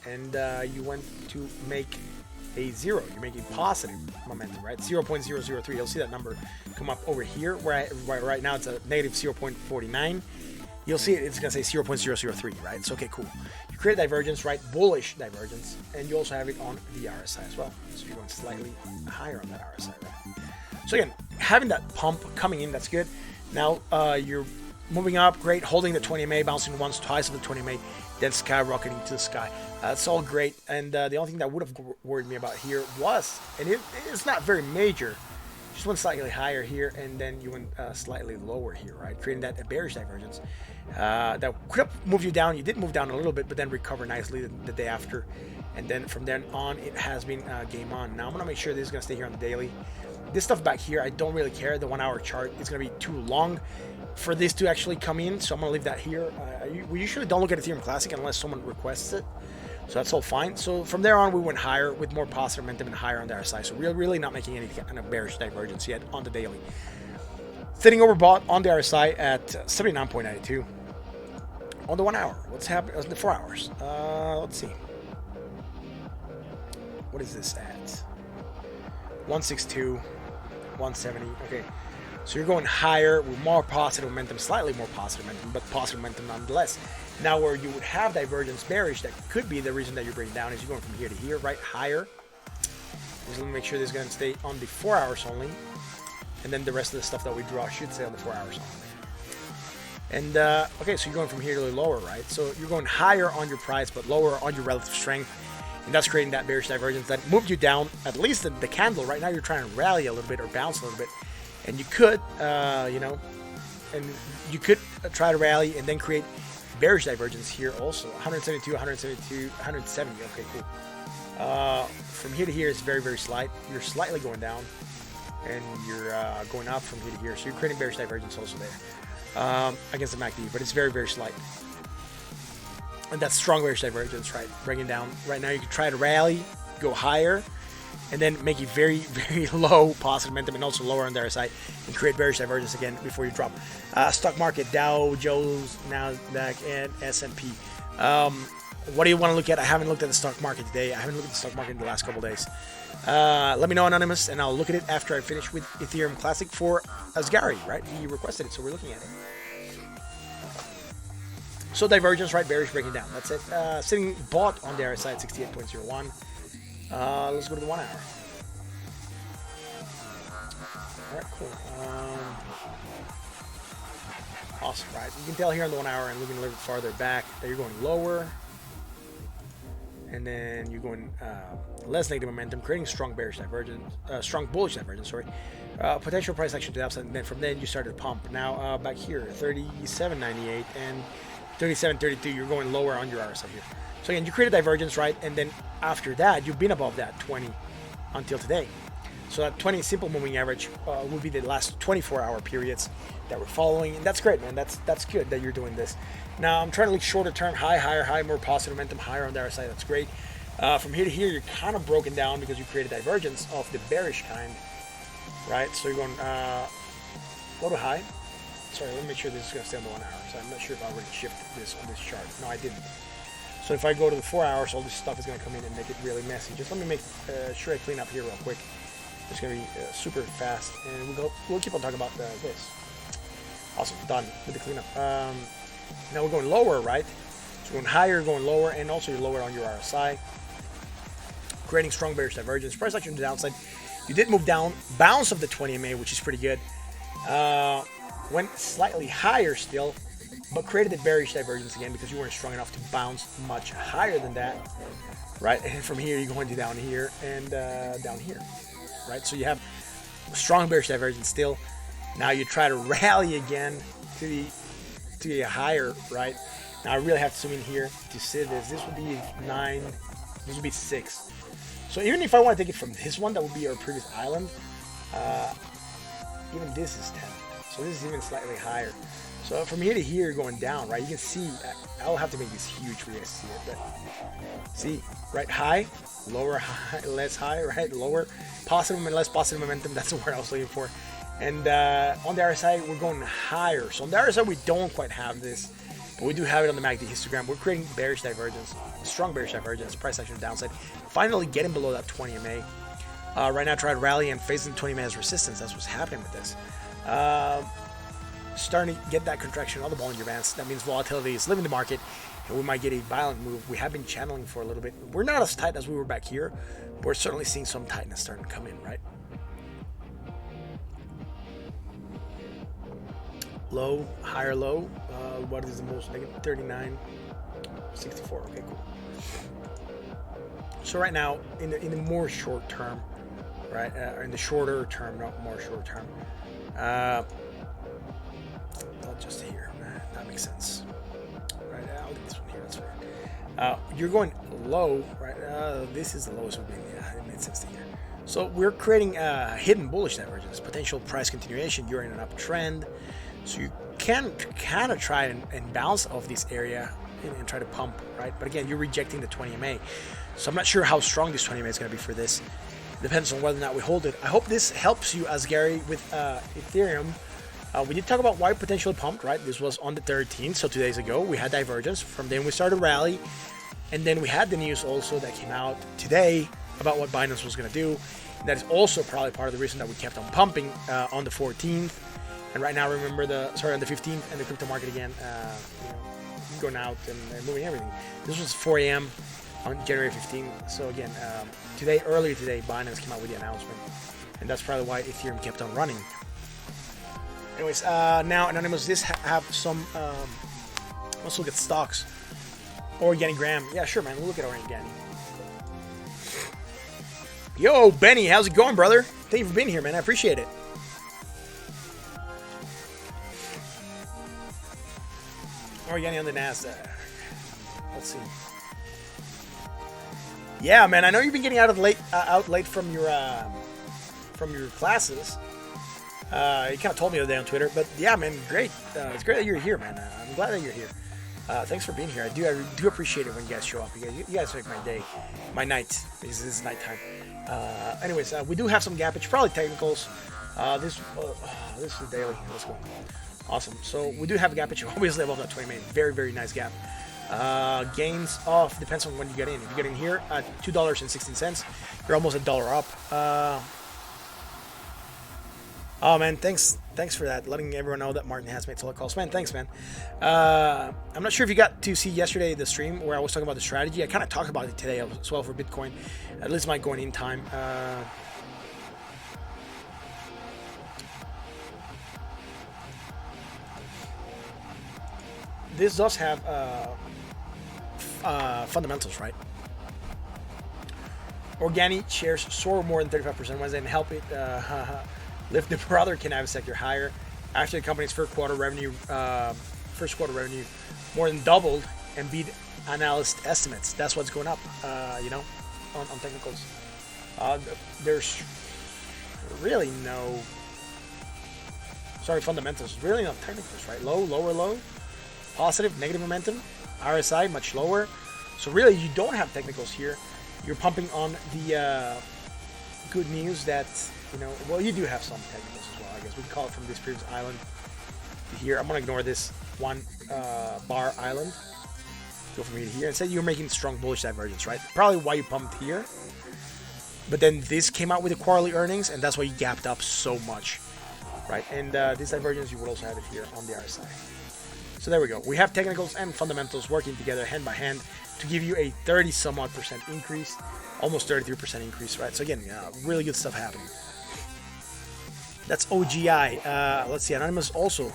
S1: and you went to make a zero. You're making positive momentum, right? 0.003. You'll see that number come up over here, where right now it's a negative 0.49. You'll see it's going to say 0.003, right? So, okay, cool. You create divergence, right? Bullish divergence, and you also have it on the RSI as well. So you're going slightly higher on that RSI, right? So again, having that pump coming in, that's good. Now you're moving up, great, holding the 20 MA, bouncing once, twice of the 20 MA, then skyrocketing to the sky. That's all great. And the only thing that would have worried me about here was, and it's not very major, just went slightly higher here, and then you went slightly lower here, right? Creating that bearish divergence. That could have moved you down. You did move down a little bit, but then recover nicely the day after. And then from then on, it has been game on. Now I'm gonna make sure this is gonna stay here on the daily. This stuff back here, I don't really care. The 1 hour chart is gonna be too long for this to actually come in, so I'm gonna leave that here. We usually don't look at Ethereum Classic unless someone requests it, so that's all fine. So from there on, we went higher with more positive momentum and higher on the RSI. So we're really not making any kind of bearish divergence yet on the daily. Sitting overbought on the RSI at 79.92. On the 1 hour, what's happening? The 4 hours. Let's see. What is this at? 162, 170. Okay, so you're going higher with more positive momentum, slightly more positive momentum, but positive momentum nonetheless. Now, where you would have divergence bearish, that could be the reason that you're breaking down, is you're going from here to here, right? Higher. Just let me make sure this is going to stay on the 4 hours only, and then the rest of the stuff that we draw should stay on the 4 hours only. And okay, so you're going from here to lower, right? So you're going higher on your price, but lower on your relative strength. And that's creating that bearish divergence that moved you down, at least the candle. Right now, you're trying to rally a little bit or bounce a little bit. And you could, you know, and you could try to rally and then create bearish divergence here also. 172, 172, 170. Okay, cool. From here to here, it's very, very slight. You're slightly going down, and you're going up from here to here. So you're creating bearish divergence also there against the MACD, but it's very, very slight. And that's strong bearish divergence, right? Bringing down. Right now, you can try to rally, go higher, and then make it very, very low positive momentum and also lower on the other side and create bearish divergence again before you drop. Stock market, Dow, Jones, Nasdaq, and S&P. What do you want to look at? I haven't looked at the stock market today. I haven't looked at the stock market in the last couple days. Let me know, Anonymous, and I'll look at it after I finish with Ethereum Classic for Asgari, right? He requested it, so we're looking at it. So divergence, right? Bearish breaking down. That's it. Sitting bought on the RSI at 68.01. Let's go to the 1 hour. All right, cool. Awesome, right? You can tell here on the 1 hour and looking a little bit farther back that you're going lower. And then you're going less negative momentum, creating strong bearish divergence, strong bullish divergence, sorry. Potential price action to the upside, and then from then you started to pump. Now back here, 37.98 and 37.32, you're going lower on your RSI here. So again, you create a divergence, right? And then after that, you've been above that 20 until today. So that 20 simple moving average will be the last 24-hour periods that we're following, and that's great, man. That's good that you're doing this. Now I'm trying to look shorter term, high, more positive momentum, higher on the RSI. That's great. From here to here, you're kind of broken down because you created a divergence of the bearish kind, right? So you're going low to high. Sorry, let me make sure this is going to stay on the 1 hour. So I'm not sure if I already shifted this on this chart. No, I didn't. So if I go to the 4 hours, all this stuff is going to come in and make it really messy. Just let me make sure I clean up here real quick. It's going to be super fast, and we'll keep on talking about this. Awesome, done with the cleanup. Now we're going lower, right? So going higher, going lower, and also you're lower on your RSI. Creating strong bearish divergence. Price action to the downside. You did move down, bounce of the 20 MA, which is pretty good. Went slightly higher still, but created the bearish divergence again because you weren't strong enough to bounce much higher than that, right? And from here, you're going to down here and down here, right? So you have strong bearish divergence still. Now you try to rally again to the higher, right? Now I really have to zoom in here to see this. This would be 9, this would be 6. So even if I want to take it from this one, that would be our previous island, even this is 10. So this is even slightly higher. So from here to here, going down, right? You can see, I'll have to make this huge for you guys to see it, but see, right? High, lower, high, less high, right? Lower, positive and less positive momentum. That's the word I was looking for. And on the other side, we're going higher. So on the other side, we don't quite have this, but we do have it on the MACD histogram. We're creating bearish divergence, strong bearish divergence, price action downside. Finally getting below that 20 MA. Right now, try to rally and facing 20 MA as resistance. That's what's happening with this. Starting to get that contraction on the Bollinger Bands. That means volatility is leaving the market, and we might get a violent move. We have been channeling for a little bit. We're not as tight as we were back here, but we're certainly seeing some tightness starting to come in, right? Low, higher low. What is the most negative? 39.64. Okay, cool. So right now, in the more short term, right? Or in the shorter term, not more short term. Not just here. That makes sense. Right, I'll do this one here. That's right. You're going low, right? This is the lowest we've been. Yeah, it made sense to here. So we're creating a hidden bullish divergence, potential price continuation. You're in an uptrend, so you can kind of try and bounce off this area and try to pump, right? But again, you're rejecting the 20 MA. So I'm not sure how strong this 20 MA is going to be for this. Depends on whether or not we hold it. I hope this helps you, as Gary, with Ethereum. We did talk about why potentially pumped, right? This was on the 13th, so 2 days ago. We had divergence. From then we started rally. And then we had the news also that came out today about what Binance was going to do. And that is also probably part of the reason that we kept on pumping on the 14th. And right now, remember on the 15th, and the crypto market again, going out and moving everything. This was 4 a.m. on January 15th. So again, earlier today, Binance came out with the announcement, and that's probably why Ethereum kept on running. Anyways, now Anonymous, this have some. Let's look at stocks. Organigram, yeah, sure, man. We'll look at Organigram. Yo, Benny, how's it going, brother? Thank you for being here, man. I appreciate it. Organi on the Nasdaq. Let's see. Yeah, man. I know you've been getting out late from your classes. You kind of told me the other day on Twitter, but yeah, man, great. It's great that you're here, man. I'm glad that you're here. Thanks for being here. I do appreciate it when you guys show up. You guys make my day, my night. This is nighttime. Anyways, we do have some gappage, probably technicals. This is daily. Let's go. Awesome. So we do have a gappage, obviously above that 20 minute. Very, very nice gap. Gains off depends on when you get in. If you get in here at $2.16, you're almost $1 up. Oh man, thanks for that. Letting everyone know that Martin has made solid calls. Man, thanks, man. I'm not sure if you got to see yesterday the stream where I was talking about the strategy. I kind of talked about it today as well for Bitcoin, at least my going in time. This does have fundamentals, right? Organic shares soar more than 35% Wednesday and help it lift the broader cannabis sector higher. Actually, the company's first quarter revenue more than doubled and beat analyst estimates. That's what's going up, on technicals. There's really no, fundamentals. Really no technicals, right? Low, lower, low, positive, negative momentum. RSI much lower. So really, you don't have technicals here. You're pumping on the good news that, well, you do have some technicals as well, I guess. We can call it from this previous island to here. I'm going to ignore this one bar island. Go from here to here. And say you're making strong bullish divergence, right? Probably why you pumped here. But then this came out with the quarterly earnings, and that's why you gapped up so much, right? And this divergence, you will also have it here on the RSI. So there we go. We have technicals and fundamentals working together hand by hand to give you a 30-some-odd% increase, almost 33% increase, right? So again, really good stuff happening. That's OGI. Let's see. Anonymous also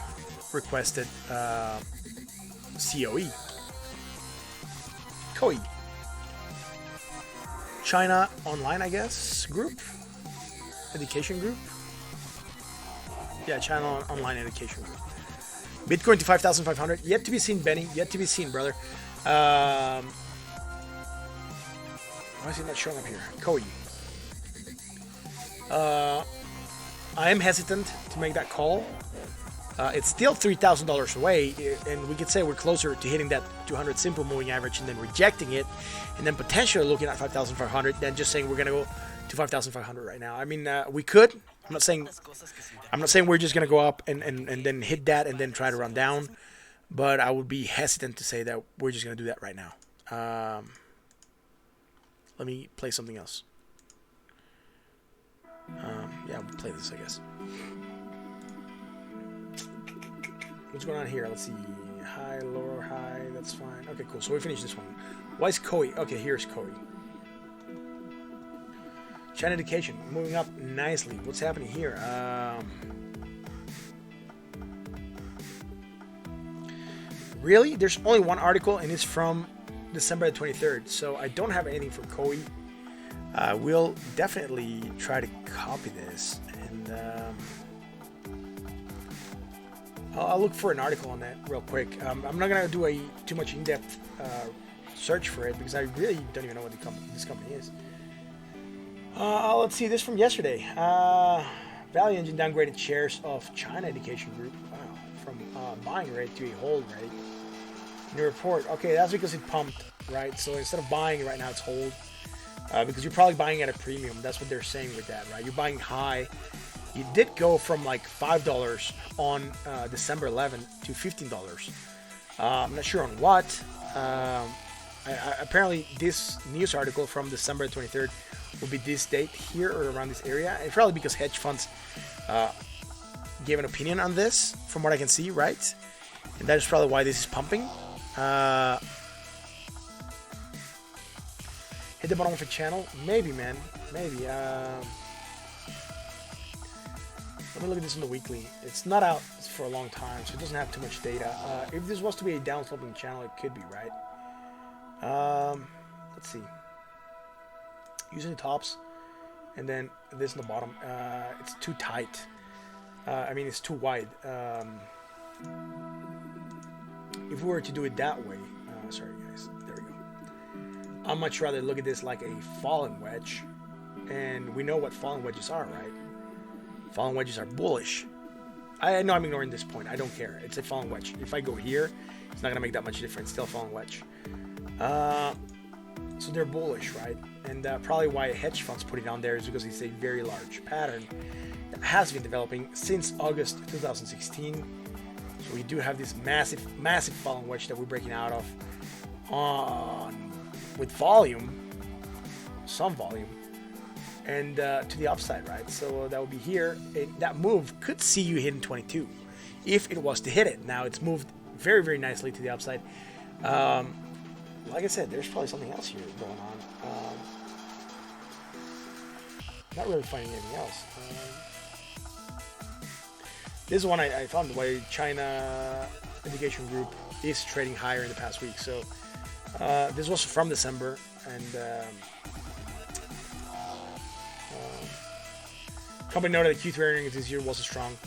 S1: requested COE. COE. China Online, I guess, group? Education group? Yeah, China Online Education group. Bitcoin to 5,500. Yet to be seen, Benny. Yet to be seen, brother. Why is it not showing up here? COE. I am hesitant to make that call. It's still $3,000 away, and we could say we're closer to hitting that 200 simple moving average and then rejecting it, and then potentially looking at 5,500 than just saying we're gonna go to 5,500 right now. I mean, we could. I'm not saying we're just gonna go up and then hit that and then try to run down, but I would be hesitant to say that we're just gonna do that right now. Let me play something else. Yeah, we'll play this, I guess. What's going on here? Let's see. High, lower, high. That's fine. Okay, cool. So we finished this one. Why is COE? Okay, here's COE. China Education moving up nicely. What's happening here? Really? There's only one article, and it's from December the 23rd. So I don't have anything for COE. I will definitely try to copy this, and I'll look for an article on that real quick. I'm not gonna do a too much in-depth search for it because I really don't even know what this company is. Let's see, this from yesterday. Value Engine downgraded shares of China Education Group. Wow, from buying rate to a hold rate. New report. Okay, that's because it pumped, right? So instead of buying right now, it's hold. Because you're probably buying at a premium. That's what they're saying with that, right? You're buying high. You did go from like $5 on December 11th to $15. I'm not sure on what. Apparently, this news article from December 23rd will be this date here or around this area. It's probably because hedge funds gave an opinion on this, from what I can see, right? And that is probably why this is pumping. Hit the bottom of the channel? Maybe, man. Maybe. Let me look at this on the weekly. It's not out for a long time, so it doesn't have too much data. If this was to be a downsloping channel, it could be, right? Let's see. Using the tops, and then this in the bottom. It's too tight. I mean, it's too wide. If we were to do it that way, sorry guys, there we go. I'd much rather look at this like a fallen wedge, and we know what fallen wedges are, right? Fallen wedges are bullish. I know I'm ignoring this point. I don't care. It's a fallen wedge. If I go here, it's not gonna make that much difference. Still a fallen wedge. So they're bullish, right? And probably why hedge funds put it on there is because it's a very large pattern that has been developing since August 2016. So we do have this massive fallen wedge that we're breaking out of with volume, some volume, and to the upside, right? So that would be here. That move could see you hitting 22 if it was to hit it. Now it's moved very, very nicely to the upside. Like I said, there's probably something else here going on. Not really finding anything else. This is one I found why China Education Group is trading higher in the past week. So this was from December, and company noted that Q3 earnings this year wasn't strong.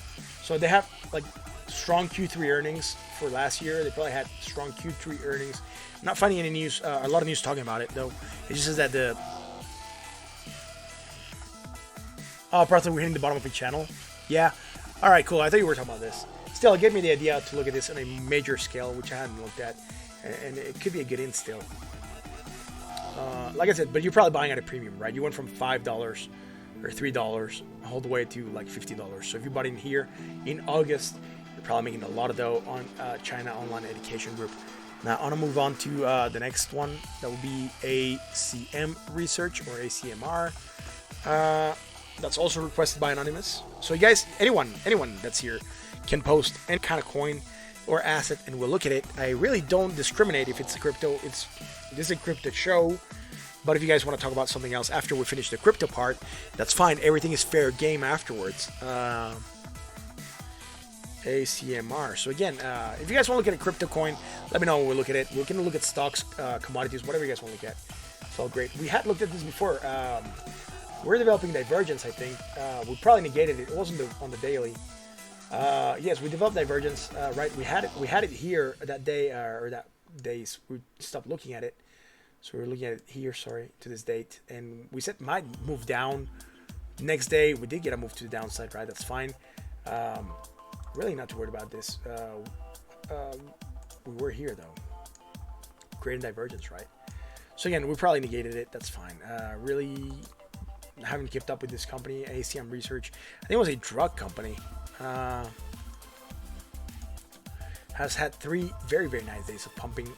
S1: So they have like strong Q3 earnings for last year. They probably had strong Q3 earnings. I'm not finding any news, a lot of news talking about it though. It just says that the probably we're hitting the bottom of the channel. Yeah. All right, cool. I thought you were talking about this. Still, it gave me the idea to look at this on a major scale, which I hadn't looked at, and it could be a good in still. Like I said, but you're probably buying at a premium, right? You went from $5 or $3 all the way to like $50. So if you bought in here in August, you're probably making a lot of dough on China Online Education Group. Now, I want to move on to the next one. That will be ACM Research or ACMR. That's also requested by Anonymous. So you guys, anyone that's here can post any kind of coin or asset and we'll look at it. I really don't discriminate if it's a crypto. This is a crypto show. But if you guys want to talk about something else after we finish the crypto part, that's fine. Everything is fair game afterwards. ACMR. So again, if you guys want to look at a crypto coin, let me know when we look at it. We can look at stocks, commodities, whatever you guys want to look at. It's all great. We had looked at this before. We're developing divergence, I think. We probably negated it. It wasn't on the daily. Yes, we developed divergence. Right, we had it here that day or that days. We stopped looking at it. So we're looking at it here, sorry, to this date. And we said might move down. Next day, we did get a move to the downside, right? That's fine. Really not too worried about this. We were here, though. Creating divergence, right? So again, we probably negated it. That's fine. Really haven't kept up with this company, ACM Research. I think it was a drug company. Has had 3 very, very nice days of pumping.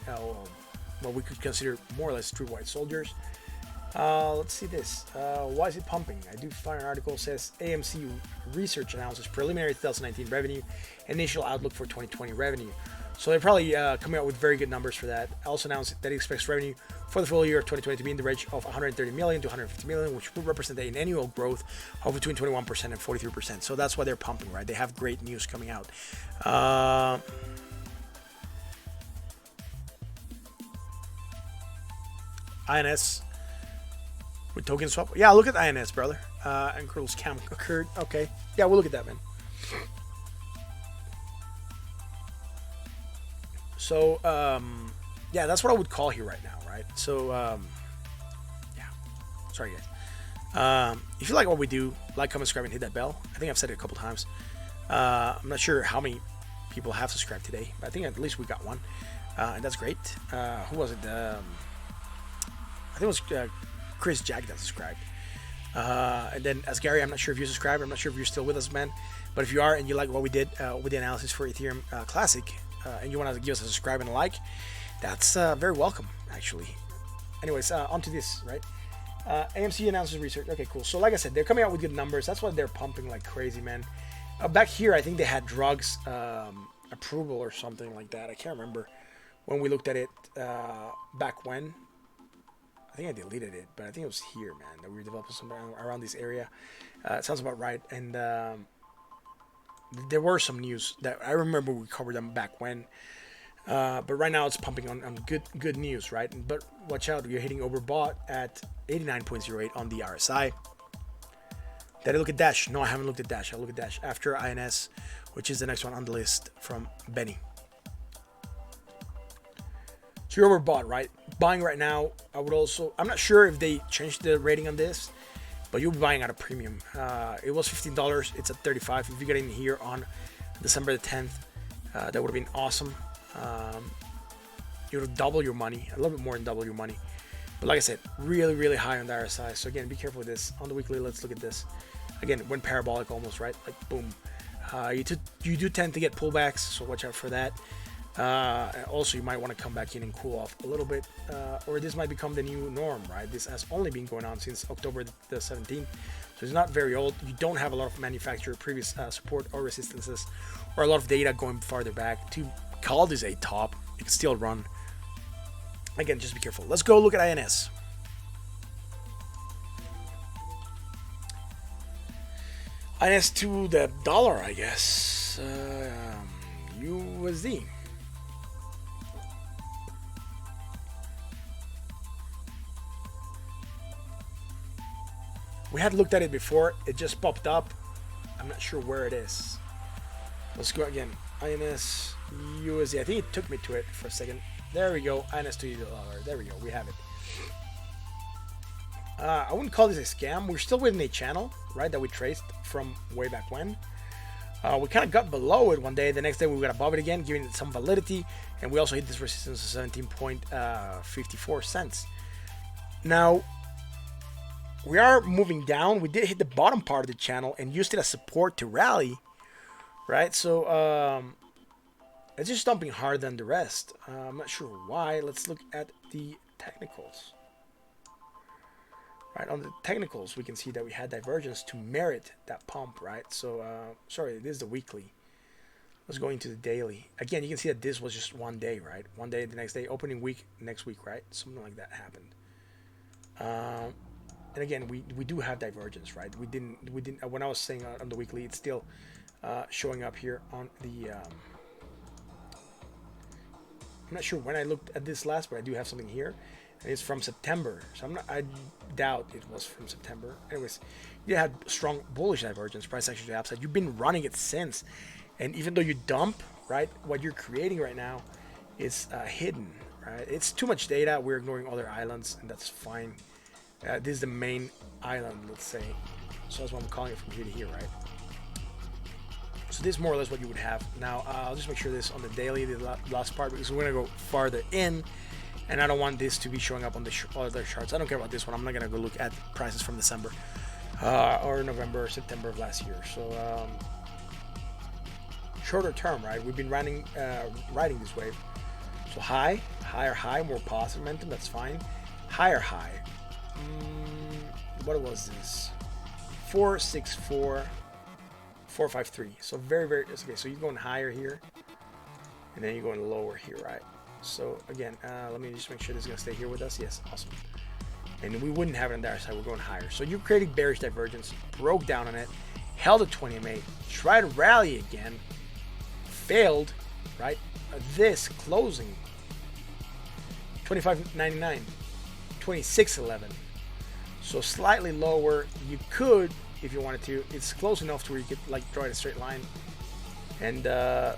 S1: What we could consider more or less true white soldiers. Let's see this. Why is it pumping? I do find an article that says AMC Research announces preliminary 2019 revenue, initial outlook for 2020 revenue. So they're probably coming out with very good numbers for that. Also announced that it expects revenue for the full year of 2020 to be in the range of 130 million to 150 million, which would represent an annual growth of between 21% and 43%. So that's why they're pumping, right? They have great news coming out. INS with token swap. Yeah, look at INS, brother. Incredible scam occurred. Okay. Yeah, we'll look at that, man. So, yeah, that's what I would call here right now, right? So, yeah. Sorry, guys. If you like what we do, like, comment, subscribe, and hit that bell. I think I've said it a couple times. I'm not sure how many people have subscribed today, but I think at least we got one. And that's great. Who was it? I think it was Chris Jack that subscribed. And then as Gary, I'm not sure if you subscribed. I'm not sure if you're still with us, man. But if you are and you like what we did with the analysis for Ethereum Classic, and you want to give us a subscribe and a like, that's very welcome, actually. Anyways, on to this, right? AMC announces research. Okay, cool. So like I said, they're coming out with good numbers. That's why they're pumping like crazy, man. Back here, I think they had drugs approval or something like that. I can't remember when we looked at it back when. I think I deleted it, but I think it was here, man, that we were developing something around this area. It sounds about right. And there were some news that I remember we covered them back when. But right now it's pumping on good news, right? But watch out, we're hitting overbought at 89.08 on the RSI. Did I look at Dash? No, I haven't looked at Dash. I'll look at Dash after INS, which is the next one on the list from Benny. So you're overbought, right? Buying right now, I would also, I'm not sure if they changed the rating on this, but you'll be buying at a premium. It was $15. It's at $35. If you get in here on December the 10th, that would have been awesome. You would have doubled your money, a little bit more than double your money. But like I said, really, really high on the RSI. So again, be careful with this. On the weekly, let's look at this. Again, went parabolic almost, right? Like boom. You do tend to get pullbacks, so watch out for that. Also, you might want to come back in and cool off a little bit, or this might become the new norm, right? This has only been going on since October the 17th, so it's not very old. You don't have a lot of manufacturer previous support or resistances, or a lot of data going farther back to call this a top. It can still run. Again, just be careful. Let's go look at INS. INS to the dollar, I guess. USD. We had looked at it before. It just popped up. I'm not sure where it is. Let's go again. INS USD. I think it took me to it for a second. There we go. INS to the dollar. There we go. We have it. I wouldn't call this a scam. We're still within a channel, right, that we traced from way back when. We kind of got below it one day. The next day we got above it again, giving it some validity. And we also hit this resistance of 17.54 cents. Now, we are moving down. We did hit the bottom part of the channel and used it as support to rally, right? So, it's just dumping harder than the rest. I'm not sure why. Let's look at the technicals. Right, on the technicals, we can see that we had divergence to merit that pump, right? So, sorry, this is the weekly. Let's go into the daily. Again, you can see that this was just one day, right? One day, the next day, opening week, next week, right? Something like that happened. And again, we do have divergence, right? We didn't. When I was saying on the weekly, it's still showing up here on the. I'm not sure when I looked at this last, but I do have something here. And it's from September, so I doubt it was from September. Anyways, you had strong bullish divergence, price action to the upside. You've been running it since, and even though you dump, right, what you're creating right now is hidden, right? It's too much data. We're ignoring other islands, and that's fine. This is the main island, let's say. So that's what I'm calling it from here to here, right? So this is more or less what you would have. Now, I'll just make sure this on the daily, the last part, because we're going to go farther in. And I don't want this to be showing up on the other charts. I don't care about this one. I'm not going to go look at prices from December or November or September of last year. So shorter term, right? We've been riding this wave. So high, higher high, more positive momentum. That's fine. Higher high. What was this? 464, 453. So very, very, okay. So you're going higher here. And then you're going lower here, right? So again, let me just make sure this is going to stay here with us. Yes, awesome. And we wouldn't have it on the other side. We're going higher. So you're creating bearish divergence, broke down on it, held at 20 MA, tried to rally again, failed, right? This closing, 25.99, 26.11. So slightly lower. You could, if you wanted to. It's close enough to where you could like draw it a straight line. And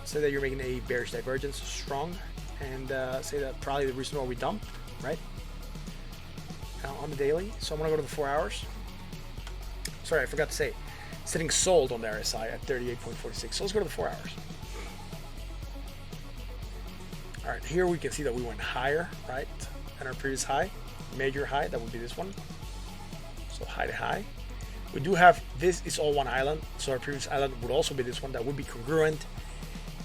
S1: say that you're making a bearish divergence strong. And say that probably the reason why we dumped, right? On the daily. So I'm going to go to the 4 hours. Sorry, I forgot to say. Sitting sold on the RSI at 38.46. So let's go to the 4 hours. All right, here we can see that we went higher, right, than our previous high, major high. That would be this one. So high to high. We do have this is all one island, so our previous island would also be this one. That would be congruent,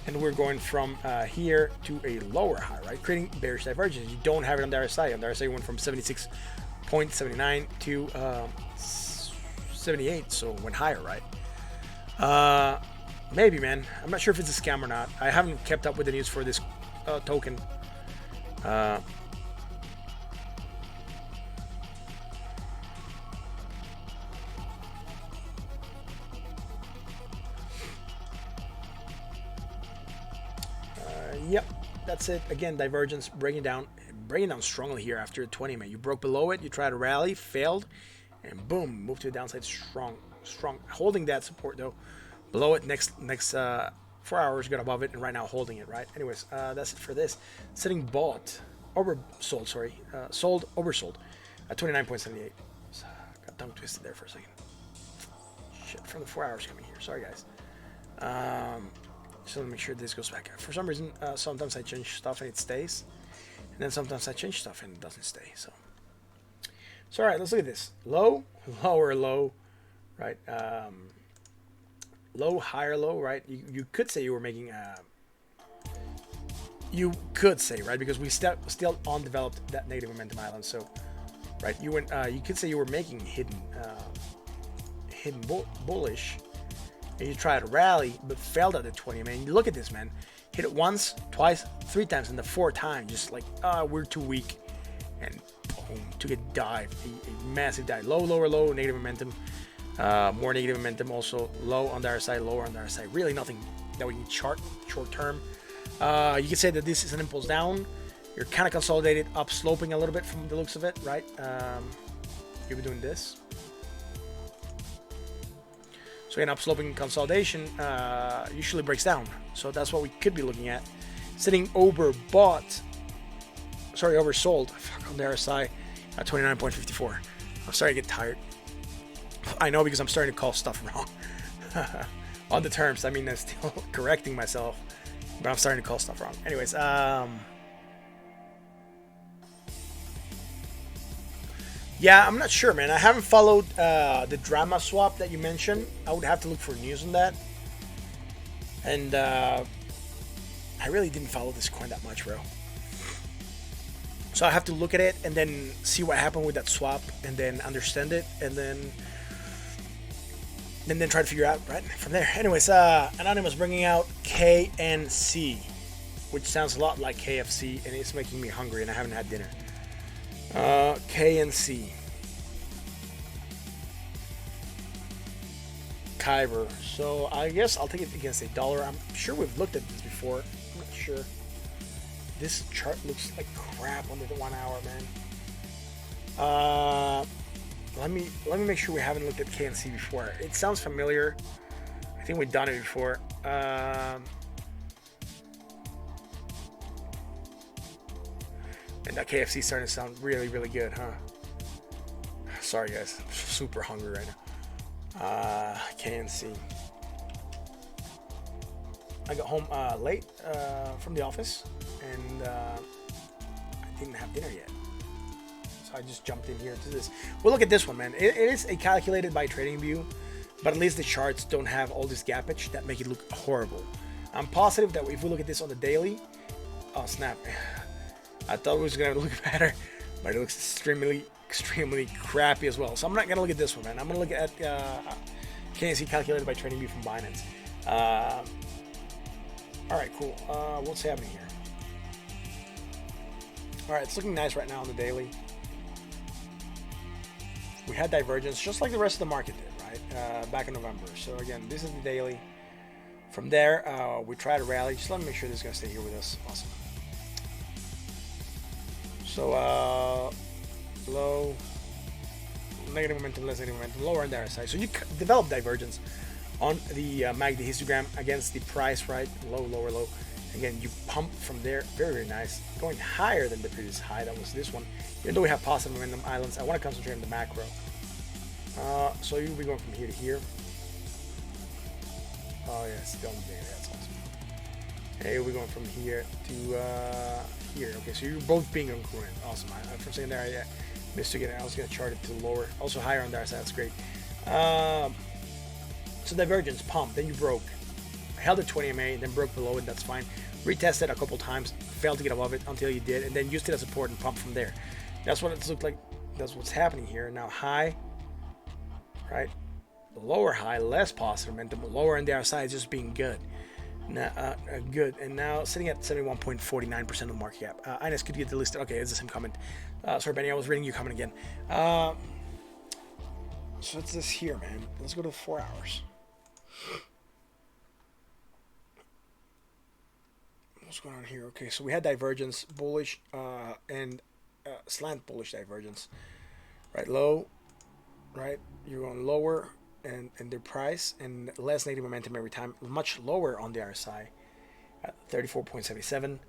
S1: and we're going from here to a lower high, right, creating bearish divergence. You don't have it on the RSI. On the RSI, went from 76.79 to 78, so it went higher, right? Maybe, man. I'm not sure if it's a scam or not. I haven't kept up with the news for this token. Yep, that's it. Again, divergence, breaking down strongly here after 20, man. You broke below it, you tried to rally, failed, and boom, moved to the downside strong. Holding that support though. Below it, next 4 hours, got above it, and right now holding it, right? Anyways, that's it for this. Sitting bought, oversold, sorry. Sold, oversold at 29.78. So, got tongue twisted there for a second. Shit, from the 4 hours coming here. Sorry, guys. Just want to make sure this goes back. For some reason, sometimes I change stuff and it stays. And then sometimes I change stuff and it doesn't stay. So all right, let's look at this. Low, lower, low, right? Low, higher, low, right? You could say you were making you could say, right, because we still undeveloped that negative momentum island. So right, you could say you were making hidden bullish, and you tried to rally but failed at the 20. Man, look at this, man. Hit it once, twice, 3 times, and the 4th time just like we're too weak, and boom, took a dive, a massive dive. Low, lower, low, negative momentum. More negative momentum, also low on the other side, lower on the other side. Really nothing that we can chart short term. You can say that this is an impulse down. You're kind of consolidated, up sloping a little bit from the looks of it, right? You'll be doing this. So again, up sloping consolidation usually breaks down. So that's what we could be looking at. Sitting oversold on the RSI at 29.54. I'm starting to get tired. I know, because I'm starting to call stuff wrong on the terms. I mean, I'm still correcting myself, but I'm starting to call stuff wrong. Anyways, yeah, I'm not sure, man. I haven't followed the drama swap that you mentioned. I would have to look for news on that. And I really didn't follow this coin that much, bro. So I have to look at it and then see what happened with that swap, and then understand it, and then try to figure out right from there. Anyways, Anonymous bringing out KNC, which sounds a lot like KFC, and it's making me hungry, and I haven't had dinner. KNC. Kyber. So I guess I'll take it against $1. I'm sure we've looked at this before. I'm not sure. This chart looks like crap under the 1 hour, man. Let me make sure we haven't looked at KNC before. It sounds familiar. I think we've done it before. And that KFC is starting to sound really, really good, huh? Sorry, guys. I'm super hungry right now. KNC. I got home late from the office, and I didn't have dinner yet. So I just jumped in here to this. Well, look at this one, man. It is a calculated by trading view, but at least the charts don't have all this gappage that make it look horrible. I'm positive that if we look at this on the daily, oh snap, I thought it was gonna look better, but it looks extremely crappy as well. So I'm not gonna look at this one, man. I'm gonna look at KNC calculated by trading view from Binance. All right, cool. What's happening here? All right, it's looking nice right now on the daily. We had divergence just like the rest of the market did, right? Back in November. So again, this is the daily. From there, we try to rally. Just let me make sure this is gonna stay here with us. Awesome. So low, negative momentum, less negative momentum, lower on the RSI. So you develop divergence on the MACD histogram against the price, right? Low, lower, low. Again, you pump from there. Very, very nice. Going higher than the previous high. That was this one. Even though we have positive momentum islands, I want to concentrate on the macro. So you'll be going from here to here. Oh yeah, still on the day. That's awesome. Hey, we're going from here to here. Okay, so you're both being congruent. Awesome. For a second there, I missed to get it. I was going to chart it to lower. Also higher on the other side. That's great. So divergence, pump. Then you broke. Held at 20 MA, then broke below it. That's fine. Retested a couple times. Failed to get above it until you did, and then used it as support and pump from there. That's what it looked like. That's what's happening here. Now high, right? Lower high, less positive momentum. Lower on the other side is just being good. Now, good. And now sitting at 71.49% of the market cap. Ines, could you get the list? Okay, it's the same comment. Sorry, Benny, I was reading your comment again. So what's this here, man? Let's go to 4 hours. What's going on here? Okay, so we had divergence, bullish, and slant bullish divergence. Right, low, right? You're going lower and their price and less negative momentum every time. Much lower on the RSI at 34.77.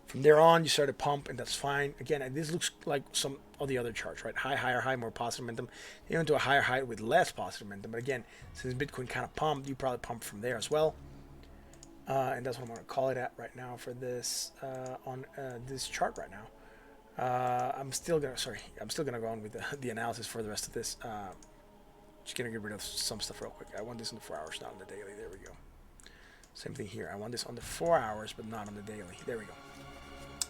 S1: From there on, you start to pump, and that's fine. Again, this looks like some of the other charts, right? High, higher, high, more positive momentum. Even to a higher height with less positive momentum. But again, since Bitcoin kind of pumped, you probably pump from there as well. And that's what I'm going to call it at right now for this on this chart right now. I'm still gonna go on with the analysis for the rest of this. Just gonna get rid of some stuff real quick. I want this on the 4 hours, not on the daily. There we go. Same thing here. I want this on the 4 hours, but not on the daily. There we go.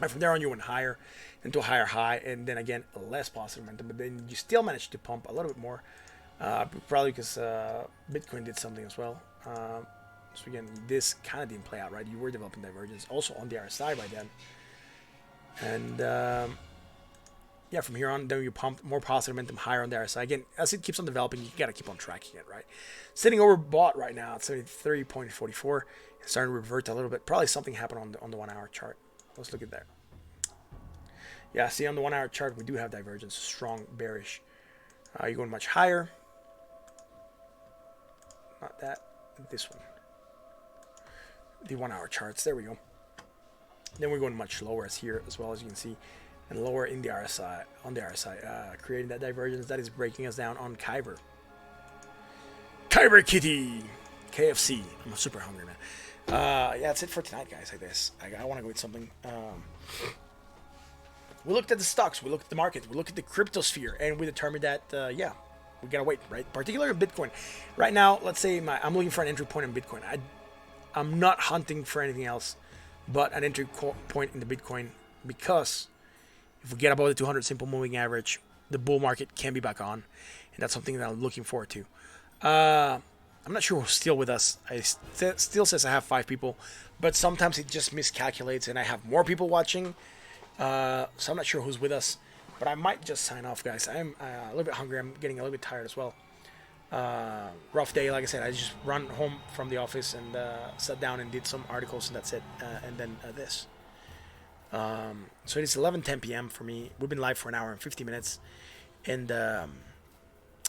S1: And from there on, you went higher into a higher high, and then again less positive momentum. But then you still managed to pump a little bit more, probably because Bitcoin did something as well. So again, this kind of didn't play out, right? You were developing divergence also on the RSI by then. And yeah, from here on, then you pump more positive momentum higher on the RSI. Again, as it keeps on developing, you got to keep on tracking it, right? Sitting overbought right now at 73.44. It's starting to revert a little bit. Probably something happened on the 1 hour chart. Let's look at that. Yeah, see on the 1 hour chart, we do have divergence, strong bearish. You're going much higher. Not that, this one. The 1 hour charts, there we go. Then we're going much lower as here as well, as you can see, and lower in the RSI, creating that divergence that is breaking us down on Kyber. Kyber Kitty, KFC. I'm super hungry, man. Yeah, that's it for tonight, guys. I guess I want to go with something. We looked at the stocks, we looked at the market, we looked at the crypto sphere, and we determined that yeah, we gotta wait, right? Particularly Bitcoin. Right now, let's say I'm looking for an entry point in Bitcoin. I'm not hunting for anything else but an entry point in the Bitcoin, because if we get above the 200 simple moving average, the bull market can be back on, and that's something that I'm looking forward to. I'm not sure who's still with us. I still says I have 5 people, but sometimes it just miscalculates and I have more people watching. So I'm not sure who's with us, but I might just sign off, guys. I'm a little bit hungry. I'm getting a little bit tired as well. Rough day, like I said. I just run home from the office and sat down and did some articles, and that's it. And then this. So it is 11:10 p.m. for me. We've been live for an hour and 50 minutes, and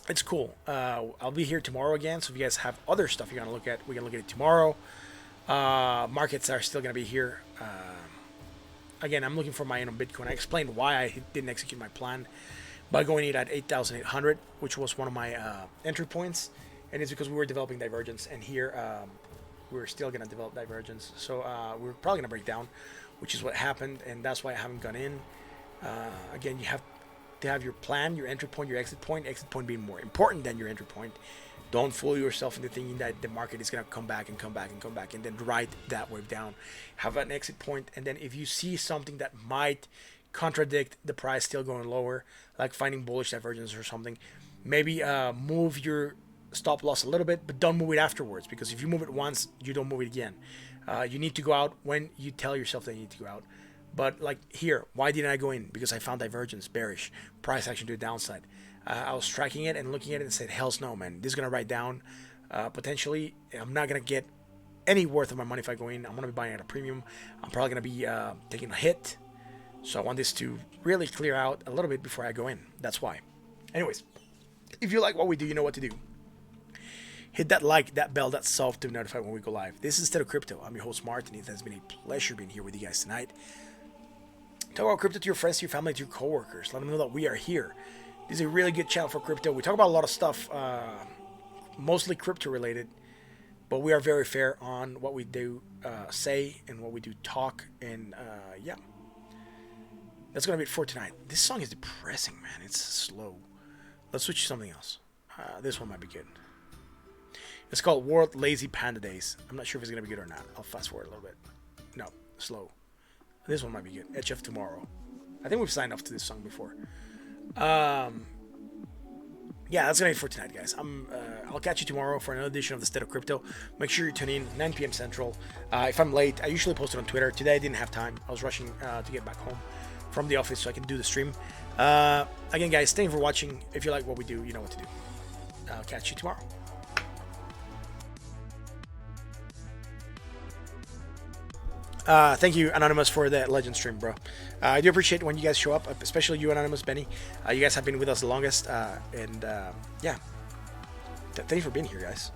S1: it's cool. I'll be here tomorrow again, so if you guys have other stuff you want to look at, we can look at it tomorrow. Markets are still going to be here. Again, I'm looking for my in on Bitcoin. I explained why I didn't execute my plan by going in at 8,800, which was one of my entry points, and it's because we were developing divergence, and here we're still going to develop divergence. So we're probably going to break down, which is what happened, and that's why I haven't gone in. Again, you have to have your plan, your entry point, your exit point being more important than your entry point. Don't fool yourself into thinking that the market is going to come back and come back and come back and then ride that wave down. Have an exit point, and then if you see something that might contradict the price still going lower, like finding bullish divergence or something, maybe move your stop loss a little bit, but don't move it afterwards, because if you move it once, you don't move it again. You need to go out when you tell yourself that you need to go out. But like here, why didn't I go in? Because I found divergence, bearish, price action to the downside. I was tracking it and looking at it and said, hell's no, man. This is going to ride down. Potentially, I'm not going to get any worth of my money if I go in. I'm going to be buying at a premium. I'm probably going to be taking a hit. So I want this to really clear out a little bit before I go in. That's why. Anyways, If you like what we do, you know what to do. Hit that like, that bell, that sub to be notified when we go live. This is Instead of Crypto. I'm your host, Martin. It has been a pleasure being here with you guys tonight. Talk about crypto to your friends, to your family, to your coworkers. Let them know that we are here. This is a really good channel for crypto. We talk about a lot of stuff, mostly crypto related, but we are very fair on what we do say and what we do talk. And yeah, that's going to be it for tonight. This song is depressing, man. It's slow. Let's switch to something else. This one might be good. It's called World Lazy Panda Days. I'm not sure if it's going to be good or not. I'll fast forward a little bit. No, slow. This one might be good. Edge of Tomorrow. I think we've signed off to this song before. Yeah, that's going to be it for tonight, guys. I'll catch you tomorrow for another edition of the State of Crypto. Make sure you tune in, 9 p.m. Central. If I'm late, I usually post it on Twitter. Today I didn't have time. I was rushing to get back home from the office so I can do the stream. Again, guys, thank you for watching. If you like what we do, you know what to do. I'll catch you tomorrow. Thank you, Anonymous, for that legend stream, bro. I do appreciate when you guys show up, especially you, Anonymous, Benny. You guys have been with us the longest, and yeah, thank you for being here, guys.